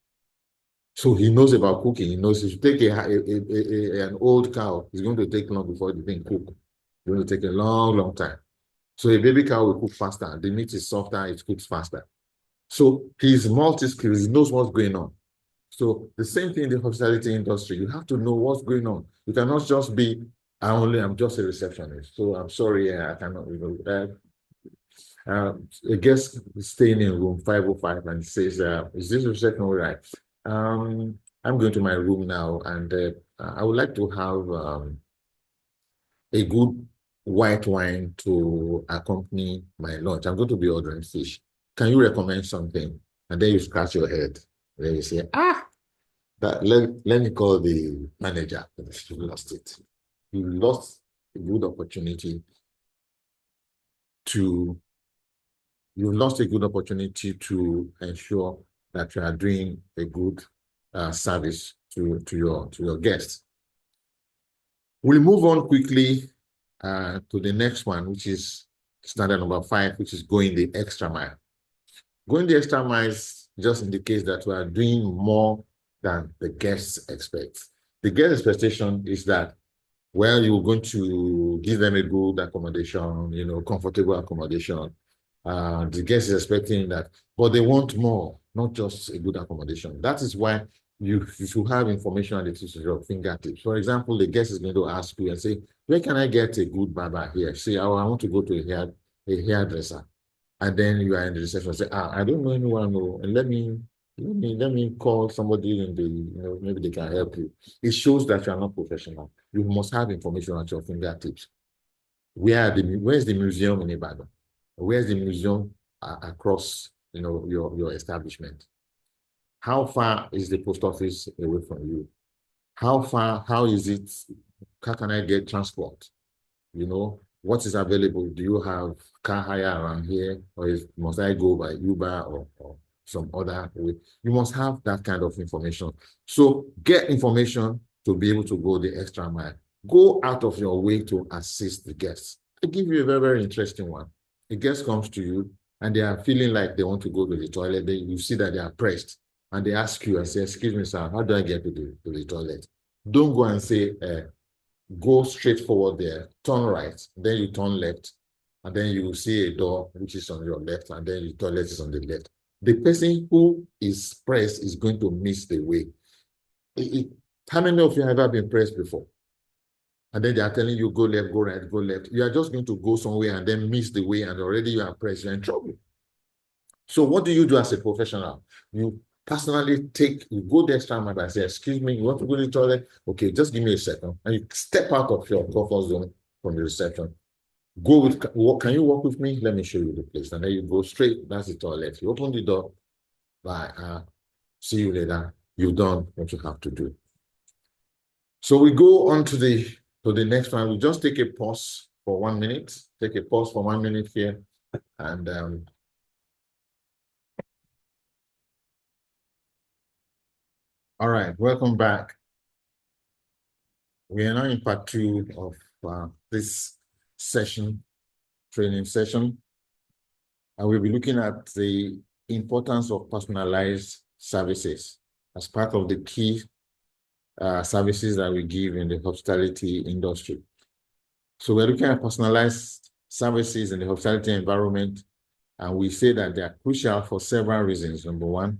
So he knows about cooking. He knows if you take an old cow, it's going to take long before the thing cook. It's going to take a long, long time. So a baby cow will cook faster. The meat is softer, it cooks faster. So he's multi-skilled. He knows what's going on. So the same thing in the hospitality industry. You have to know what's going on. You cannot just be, I'm just a receptionist. So I'm sorry, I cannot, a guest is staying in room 505 and says, is this reception all right? I'm going to my room now and I would like to have a good white wine to accompany my lunch. I'm going to be ordering fish. Can you recommend something? And then you scratch your head. And then you say, let me call the manager. You lost it. You lost a good opportunity to ensure that you are doing a good service to your guests. We'll move on quickly to the next one, which is standard number 5, which is going the extra mile. Going the extra mile just indicates that we are doing more than the guests expect. The guest expectation is that, well, you're going to give them a good accommodation, comfortable accommodation. The guest is expecting that, but they want more, not just a good accommodation. That is why you should have information at the tip of your fingertips. For example, the guest is going to ask you and say, where can I get a good barber here? Say, I want to go to a hairdresser. And then you are in the reception, say, I don't know anyone, and let me call somebody in the, maybe they can help you. It shows that you are not professional. You must have information at your fingertips. Where's the museum in Ibadan? Where's the museum across, your establishment? How far is the post office away from you? How is it? How can I get transport? What is available? Do you have car hire around here? Or must I go by Uber or some other way? You must have that kind of information. So get information to be able to go the extra mile. Go out of your way to assist the guests. I give you a very, very interesting one. A guest comes to you and they are feeling like they want to go to the toilet. You see that they are pressed and they ask you and say, excuse me, sir, how do I get to the toilet? Don't go and say, go straight forward there, turn right, then you turn left, and then you will see a door which is on your left, and then the toilet is on the left. The person who is pressed is going to miss the way. How many of you have ever been pressed before? And then they are telling you, go left, go right, go left. You are just going to go somewhere and then miss the way, and already you are pressed, you're in trouble. So what do you do as a professional? You personally you go the extra mile and say, excuse me, you want to go to the toilet? Okay, just give me a second. And you step out of your comfort zone from the reception. Can you walk with me? Let me show you the place. And then you go straight, that's the toilet. You open the door, bye, see you later. You've done what you have to do. So we go on to the next one. We'll just take a pause for 1 minute. Take a pause for 1 minute here. And all right, welcome back. We are now in part 2 of this training session, and we'll be looking at the importance of personalized services as part of the key services that we give in the hospitality industry. So we're looking at personalized services in the hospitality environment, and we say that they are crucial for several reasons. Number one,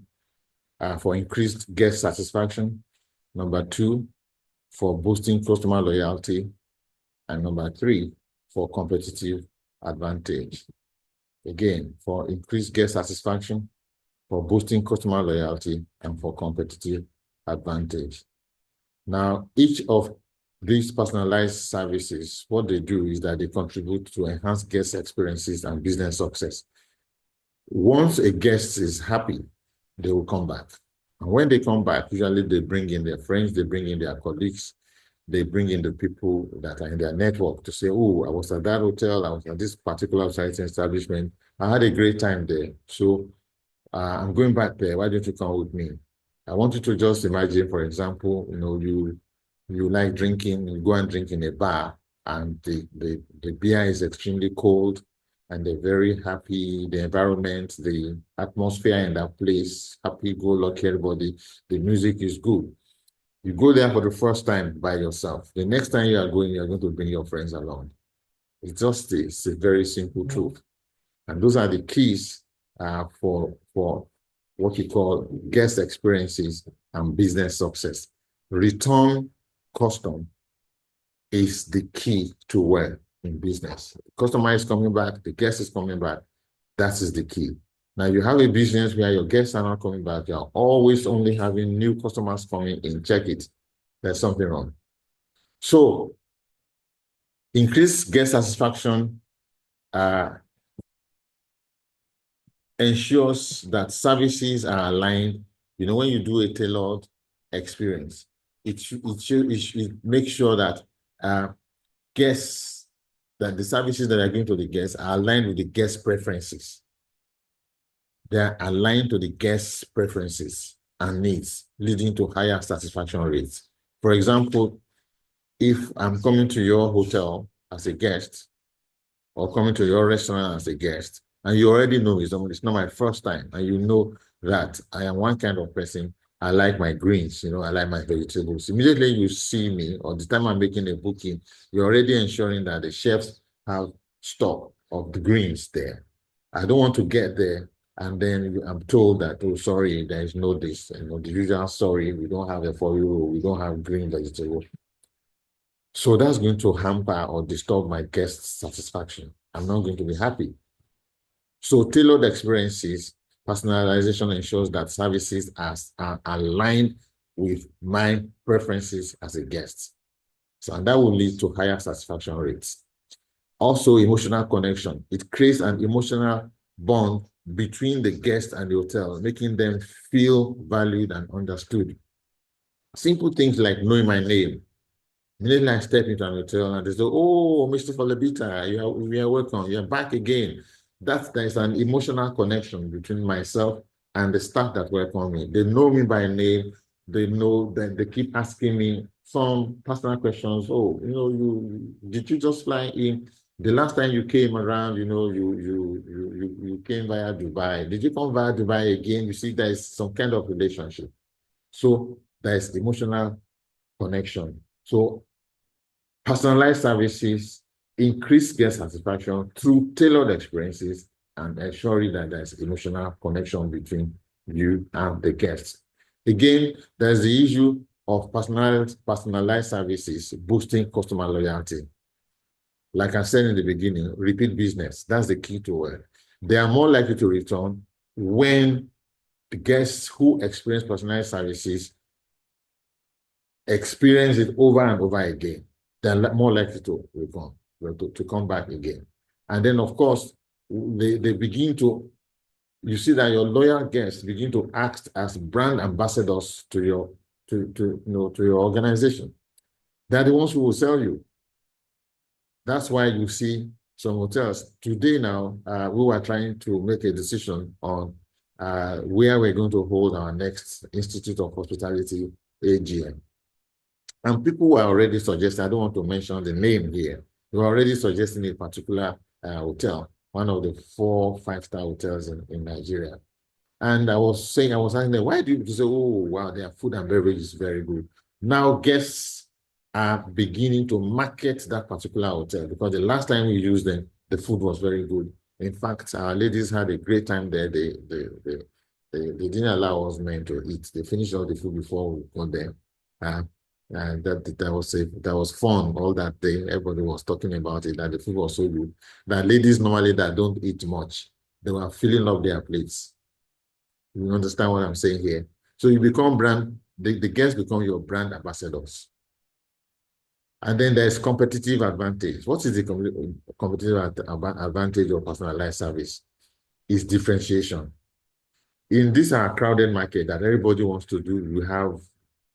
for increased guest satisfaction. Number two, for boosting customer loyalty. And number three, for competitive advantage. Again, for increased guest satisfaction, for boosting customer loyalty, and for competitive advantage. Now, each of these personalized services, what they do is that they contribute to enhance guest experiences and business success. Once a guest is happy, they will come back. And when they come back, usually they bring in their friends, they bring in their colleagues, they bring in the people that are in their network to say, oh, I was at that hotel, I was at this particular establishment, I had a great time there. So I'm going back there. Why don't you come with me? I want you to just imagine, for example, you like drinking, you go and drink in a bar, and the beer is extremely cold, and they're very happy, the environment, the atmosphere in that place, happy-go-lucky, everybody, the music is good. You go there for the first time by yourself. The next time you're going to bring your friends along. It's a very simple truth. And those are the keys for what you call guest experiences and business success. Return custom is the key to wealth in business. The customer is coming back, the guest is coming back. That is the key. Now, you have a business where your guests are not coming back. You're always only having new customers coming in. Check it. There's something wrong. So, increased guest satisfaction ensures that services are aligned. You know, when you do a tailored experience, it should make sure that guests, that the services that are given to the guests are aligned with the guest preferences. They're aligned to the guest's preferences and needs, leading to higher satisfaction rates. For example, if I'm coming to your hotel as a guest or coming to your restaurant as a guest, and you already know it's not my first time, and you know that I am one kind of person, I like my greens, I like my vegetables. Immediately you see me, or the time I'm making a booking, you're already ensuring that the chefs have stock of the greens there. I don't want to get there and then I'm told that, oh, sorry, there is no this, the usual sorry, we don't have a for you, we don't have green vegetables. So that's going to hamper or disturb my guest satisfaction. I'm not going to be happy. So tailored experiences, personalization ensures that services are aligned with my preferences as a guest. And that will lead to higher satisfaction rates. Also, emotional connection. It creates an emotional bond between the guest and the hotel, making them feel valued and understood. Simple things like knowing my name. Immediately I step into an hotel and they say, oh, Mr. Falebita, you are welcome. You're back again. There's an emotional connection between myself and the staff that welcome me. They know me by name. They know that they keep asking me some personal questions. Oh, did you just fly in? The last time you came around, you came via Dubai. Did you come via Dubai again? You see, there is some kind of relationship. So there's emotional connection. So personalized services increase guest satisfaction through tailored experiences and ensuring that there's emotional connection between you and the guests. Again, there's the issue of personalized services boosting customer loyalty. Like I said in the beginning, repeat business, that's the key to it. They are more likely to return when the guests who experience personalized services experience it over and over again. They're more likely to return, to come back again. And then, of course, they begin to, you see that your loyal guests begin to act as brand ambassadors to your organization. They're the ones who will sell you. That's why you see some hotels. Today now, we were trying to make a decision on where we're going to hold our next Institute of Hospitality AGM. And people were already suggesting, I don't want to mention the name here, they were already suggesting a particular hotel, one of the 4 5-star hotels in Nigeria. And I was asking them, why do you say, oh, wow, their food and beverage is very good. Now guests are beginning to market that particular hotel because the last time we used them, the food was very good. In fact, our ladies had a great time there. They didn't allow us men to eat. They finished all the food before we got there. Uh, and that was fun all that day. Everybody was talking about it, that the food was so good. That ladies normally that don't eat much, they were filling up their plates. You understand what I'm saying here? So you become the guests become your brand ambassadors. And then there's competitive advantage. What is the competitive advantage of personalized service? Is differentiation. In this crowded market that everybody wants to do, you have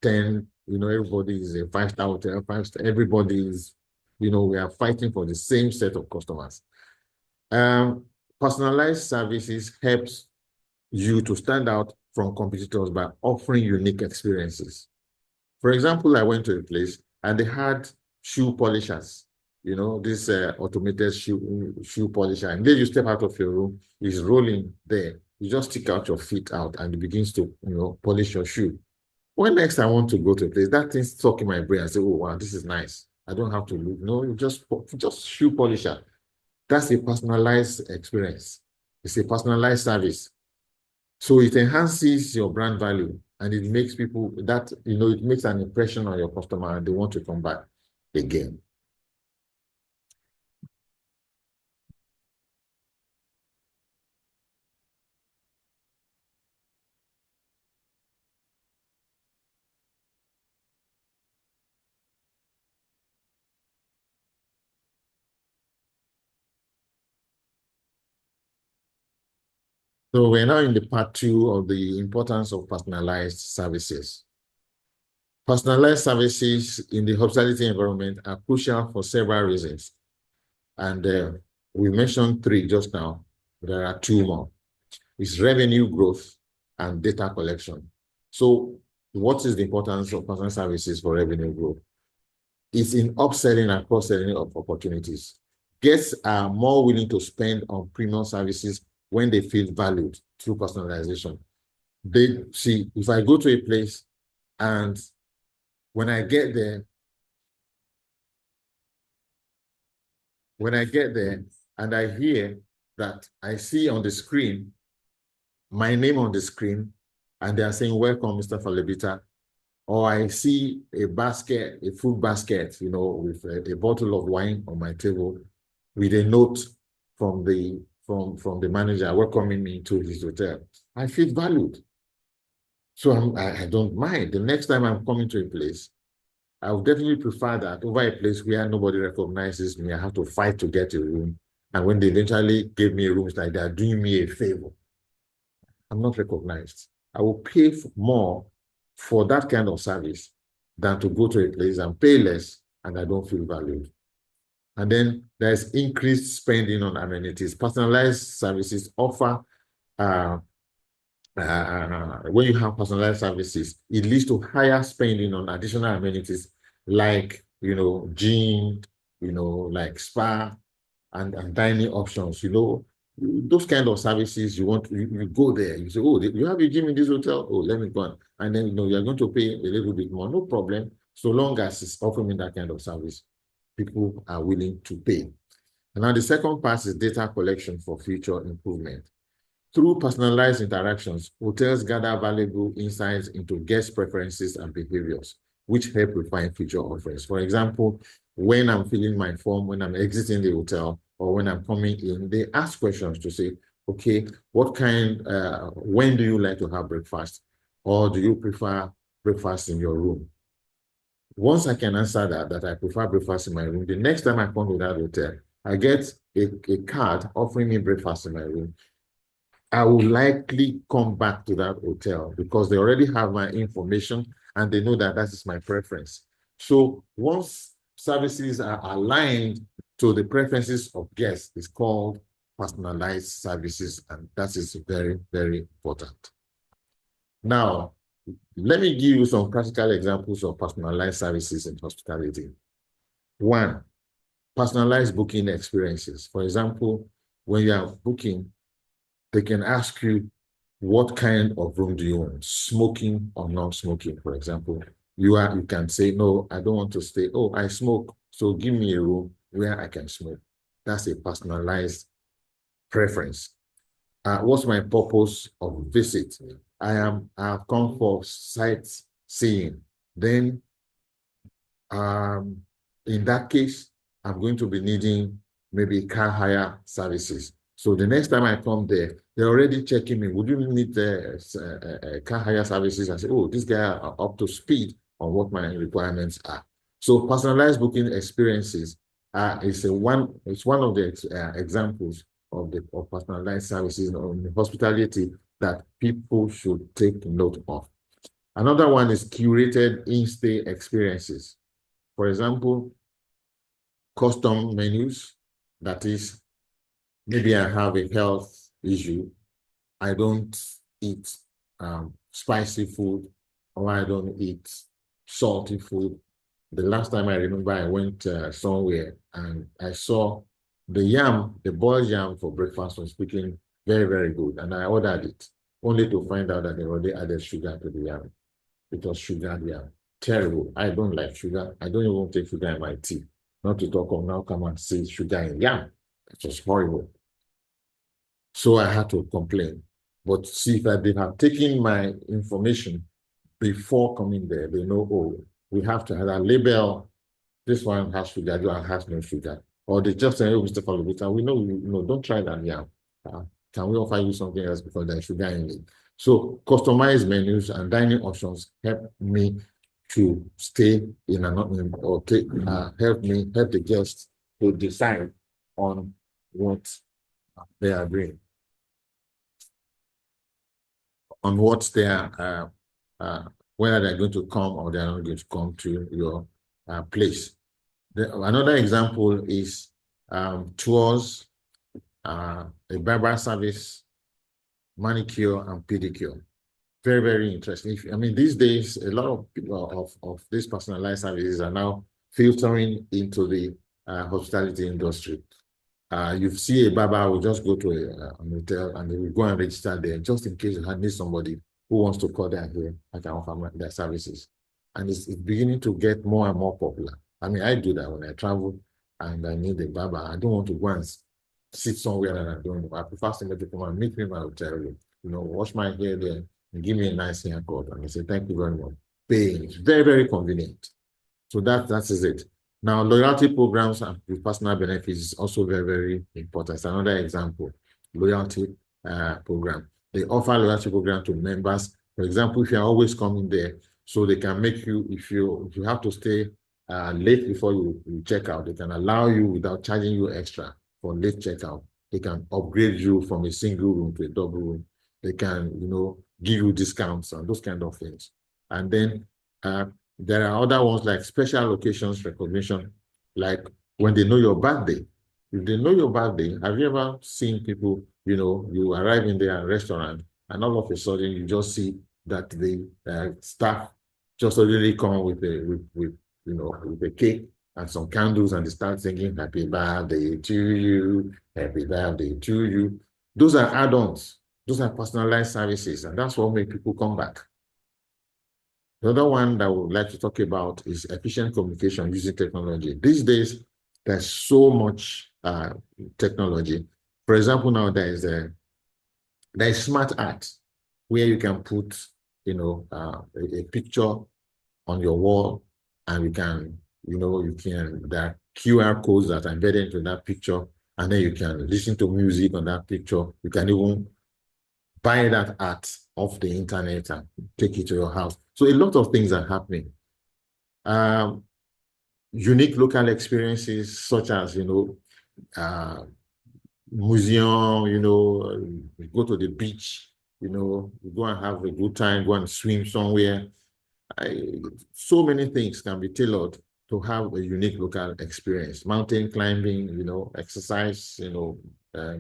10, everybody is a 5-star hotel, 5-star, everybody is, we are fighting for the same set of customers. Personalized services helps you to stand out from competitors by offering unique experiences. For example, I went to a place and they had shoe polishers, this automated shoe polisher. And then you step out of your room, it's rolling there. You just stick out your feet out and it begins to, polish your shoe. When next I want to go to a place, that thing stuck in my brain. I say, oh, wow, this is nice. I don't have to look. No, just shoe polisher. That's a personalized experience. It's a personalized service. So it enhances your brand value and it makes people that, it makes an impression on your customer and they want to come back again. So we're now in the part 2 of the importance of personalized services. Personalized services in the hospitality environment are crucial for several reasons. And we mentioned 3 just now. There are 2 more. It's revenue growth and data collection. So what is the importance of personal services for revenue growth? It's in upselling and cross-selling of opportunities. Guests are more willing to spend on premium services when they feel valued through personalization. They see, if I go to a place and when I get there and I hear that I see on the screen, my name on the screen, and they are saying, welcome, Mr. Falebita, or I see a basket, a food basket, with a bottle of wine on my table with a note from the manager welcoming me to his hotel. I feel valued. So I don't mind. The next time I'm coming to a place, I would definitely prefer that over a place where nobody recognizes me. I have to fight to get a room. And when they eventually gave me a room, it's like they're doing me a favor. I'm not recognized. I will pay more for that kind of service than to go to a place and pay less and I don't feel valued. And then there's increased spending on amenities. Personalized services offer, when you have personalized services, it leads to higher spending on additional amenities like, gym, like spa and dining options, those kind of services you go there, you say, oh, you have a gym in this hotel? Oh, let me go on. And then, you're going to pay a little bit more, no problem. So long as it's offering that kind of service, people are willing to pay. And now the second part is data collection for future improvement. Through personalized interactions, hotels gather valuable insights into guest preferences and behaviors, which help refine future offerings. For example, when I'm filling my form, when I'm exiting the hotel, or when I'm coming in, they ask questions to say, okay, when do you like to have breakfast? Or do you prefer breakfast in your room? Once I can answer that I prefer breakfast in my room, the next time I come to that hotel, I get a card offering me breakfast in my room. I will likely come back to that hotel because they already have my information and they know that is my preference. So once services are aligned to the preferences of guests, it's called personalized services, and that is very, very important. Now, Let me give you some practical examples of personalized services in hospitality. One, personalized booking experiences. For example, when you are booking, they can ask you, what kind of room do you want? Smoking or non-smoking, for example. You can say, no, I don't want to stay. Oh, I smoke. So give me a room where I can smoke. That's a personalized preference. What's my purpose of visit? I've come for sightseeing. Then in that case, I'm going to be needing maybe car hire services. So the next time I come there, they're already checking me. Would you need the car hire services? I say, oh, this guy are up to speed on what my requirements are. So personalized booking experiences it's one of the examples of personalized services in hospitality that people should take note of. Another one is curated in-stay experiences. For example, custom menus. That is, maybe I have a health issue. I don't eat spicy food, or I don't eat salty food. The last time I remember, I went somewhere and I saw the boiled yam for breakfast was looking very, very good. And I ordered it, only to find out that they already added sugar to the yam. It was sugar yam. Terrible. I don't like sugar. I don't even take sugar in my tea. Not to talk of now come and say sugar in yam. It was horrible. So I had to complain. But see, if they have taken my information before coming there, they know, oh, we have to either label this one has sugar, this one has no sugar. Or they just say, oh, Mr. Falebita, we know, don't try that yam. Can we offer you something else because there's sugar in it? So customized menus and dining options help me to stay in an or help the guests to decide on what they are doing, on what they are, whether they're going to come or they're not going to come to your place. Another example is tours, a barber service, manicure and pedicure. Very, very interesting. I mean, these days, a lot of people of these personalized services are now filtering into the hospitality industry. You see a barber will just go to a hotel and they will go and register there just in case you need somebody who wants to cut their hair. I can offer their services. And it's beginning to get more and more popular. I mean, I do that when I travel and I need a barber. I don't want to go and sit somewhere and I don't know. I prefer somebody to come and meet me in my hotel room, wash my hair there and give me a nice haircut. And I say, thank you very much. Paying. It's very, very convenient. So that is it. Now, loyalty programs and with personal benefits is also very, very important. It's another example. Loyalty program. They offer loyalty program to members. For example, if you're always coming there, so they can make you, if you have to stay late before you check out, they can allow you without charging you extra for late checkout. They can upgrade you from a single room to a double room. They can, give you discounts and those kind of things. And then there are other ones like special occasions recognition, like when they know your birthday. If they know your birthday, have you ever seen people, you arrive in their restaurant and all of a sudden you just see that the staff just already come with a cake and some candles and they start singing happy birthday to you, happy birthday to you. Those are add-ons. Those are personalized services, and that's what makes people come back. The other one that I would like to talk about is efficient communication using technology. These days, there's so much technology. For example, now there's smart art where you can put, a picture on your wall, and there are QR codes that are embedded into that picture, and then you can listen to music on that picture. You can even buy that art off the internet and take it to your house. So a lot of things are happening. Unique local experiences such as, museum, you go to the beach, you go and have a good time, go and swim somewhere. So many things can be tailored to have a unique local experience. Mountain climbing, exercise,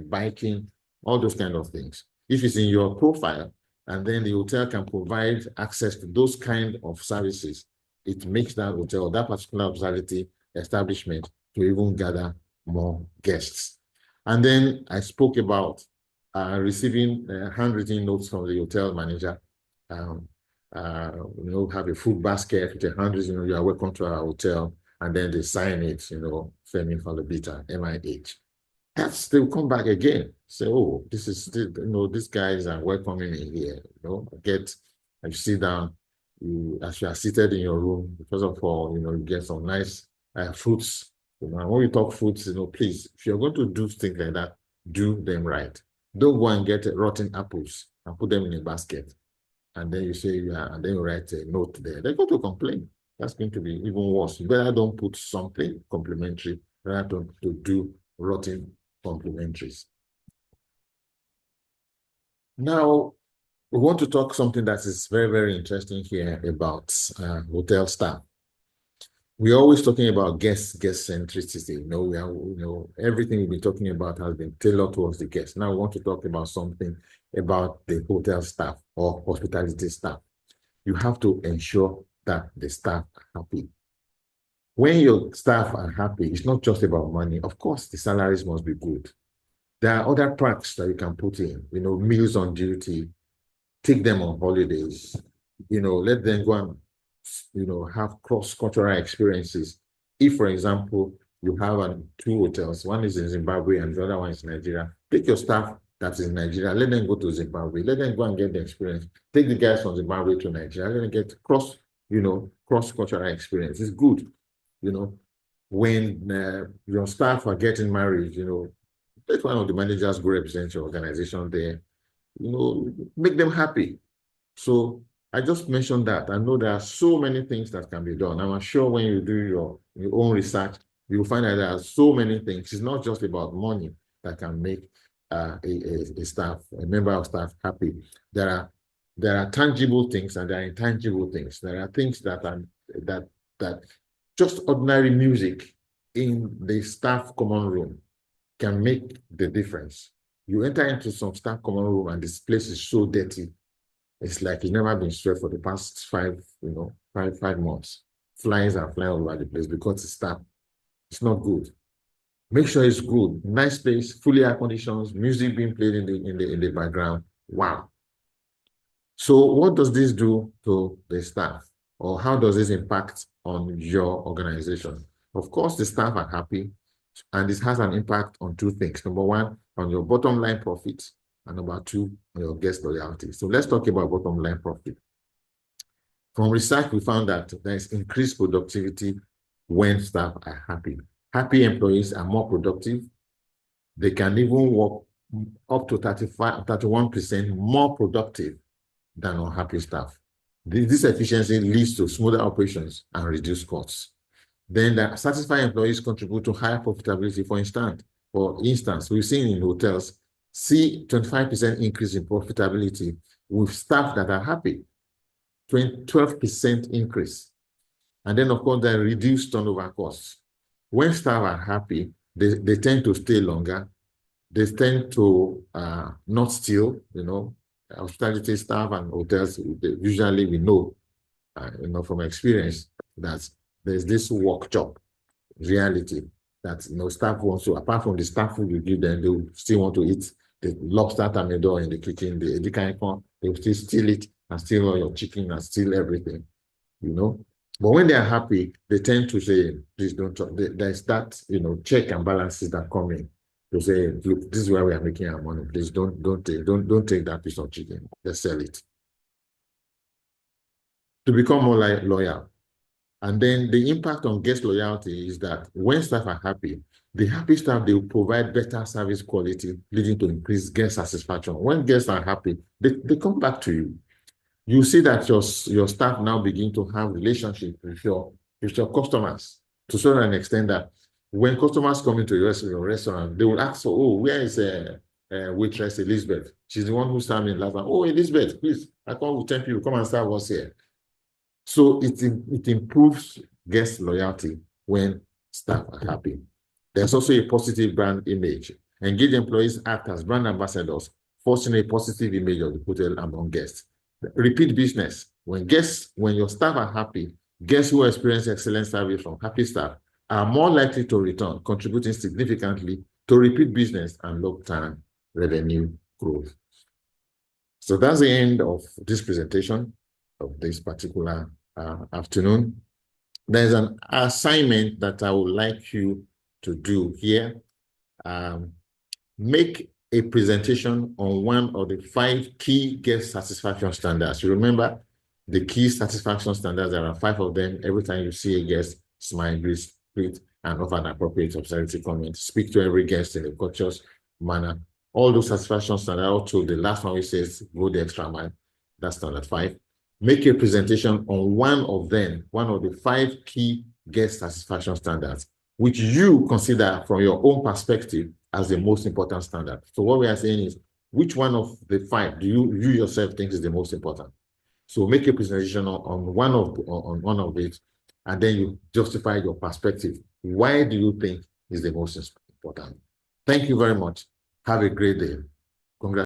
biking, all those kind of things. If it's in your profile and then the hotel can provide access to those kind of services, it makes that hotel, that particular hospitality establishment, to even gather more guests. And then I spoke about receiving handwritten notes from the hotel manager. Have a food basket with a handwritten, you are welcome to our hotel, and then they sign it, Femi Falebita, MIH. They'll come back again, say, oh, this is still, these guys are welcoming me here, and you sit down, as you are seated in your room, first of all, you get some nice fruits. And when we talk fruits, please, if you're going to do things like that, do them right. Don't go and get rotten apples and put them in a basket. And then you say, and then you write a note there. They're going to complain. That's going to be even worse. You better don't put something complimentary rather to do rotten complimentaries. Now, we want to talk something that is very, very interesting here about hotel staff. We're always talking about guest centricity. Everything we've been talking about has been tailored towards the guest. Now we want to talk about something about the hotel staff or hospitality staff. You have to ensure that the staff are happy. When your staff are happy, it's not just about money. Of course, the salaries must be good. There are other perks that you can put in, meals on duty, take them on holidays, let them go and have cross-cultural experiences. If, for example, you have two hotels, one is in Zimbabwe and the other one is in Nigeria, take your staff that's in Nigeria, let them go to Zimbabwe, let them go and get the experience. Take the guys from Zimbabwe to Nigeria, let them get cross-cultural experience. It's good, when your staff are getting married, let one of the managers go represent your organization there, make them happy. So I just mentioned that. I know there are so many things that can be done. I'm sure when you do your own research, you'll find that there are so many things. It's not just about money that can make a member of staff happy. There are tangible things and there are intangible things. There are things that just ordinary music in the staff common room can make the difference. You enter into some staff common room and this place is so dirty. It's like it's never been swept for the past five months. Flies are flying all over the place because it's staff. It's not good. Make sure it's good. Nice place, fully air conditions, music being played in the background. Wow. So what does this do to the staff? Or how does this impact on your organization? Of course, the staff are happy, and this has an impact on two things. Number one, on your bottom line profits, and number two, on your guest loyalty. So let's talk about bottom line profit. From research, we found that there is increased productivity when staff are happy. Happy employees are more productive. They can even work up to 31% more productive than unhappy staff. This efficiency leads to smoother operations and reduced costs. Then the satisfied employees contribute to higher profitability. For instance, we've seen in hotels, see 25% increase in profitability with staff that are happy, 12% increase. And then, of course, the reduced turnover costs. When staff are happy, they tend to stay longer. They tend to not steal, hospitality staff and hotels, usually we know, from experience that there's this work job reality that, staff wants to, apart from the staff food you give them, they still want to eat the lobster tamedor in the kitchen, the edikaikon, they will still steal it and steal all your chicken and steal everything, But when they are happy, they tend to say, please don't talk. There's that, check and balances that come in to say, look, this is where we are making our money. Please don't take that piece of chicken. Let's sell it. To become more loyal. And then the impact on guest loyalty is that when staff are happy, the happy staff, they will provide better service quality, leading to increased guest satisfaction. When guests are happy, they come back to you. You see that your staff now begin to have relationship with your customers to such an extent that when customers come into your restaurant, they will ask for, oh, where is waitress Elizabeth? She's the one who served me last time. Oh, Elizabeth, please, I come with 10 people, come and serve us here. So it improves guest loyalty when staff are happy. There's also a positive brand image. Engaged employees act as brand ambassadors fostering a positive image of the hotel among guests. Repeat business. When your staff are happy, guests who experience excellent service from happy staff are more likely to return, contributing significantly to repeat business and long-term revenue growth. So that's the end of this presentation of this particular afternoon. There's an assignment that I would like you to do here. Make a presentation on one of the 5 key guest satisfaction standards. You remember the key satisfaction standards, there are 5 of them. Every time you see a guest, smile, greet, and offer an appropriate observatory comment. Speak to every guest in a courteous manner. All those satisfaction standards, also the last one which says go the extra mile, that's standard 5. Make a presentation on one of them, one of the 5 key guest satisfaction standards, which you consider from your own perspective as the most important standard. So what we are saying is, which one of the 5 do you yourself think is the most important? So make a presentation on one of it, and then you justify your perspective. Why do you think is the most important? Thank you very much. Have a great day.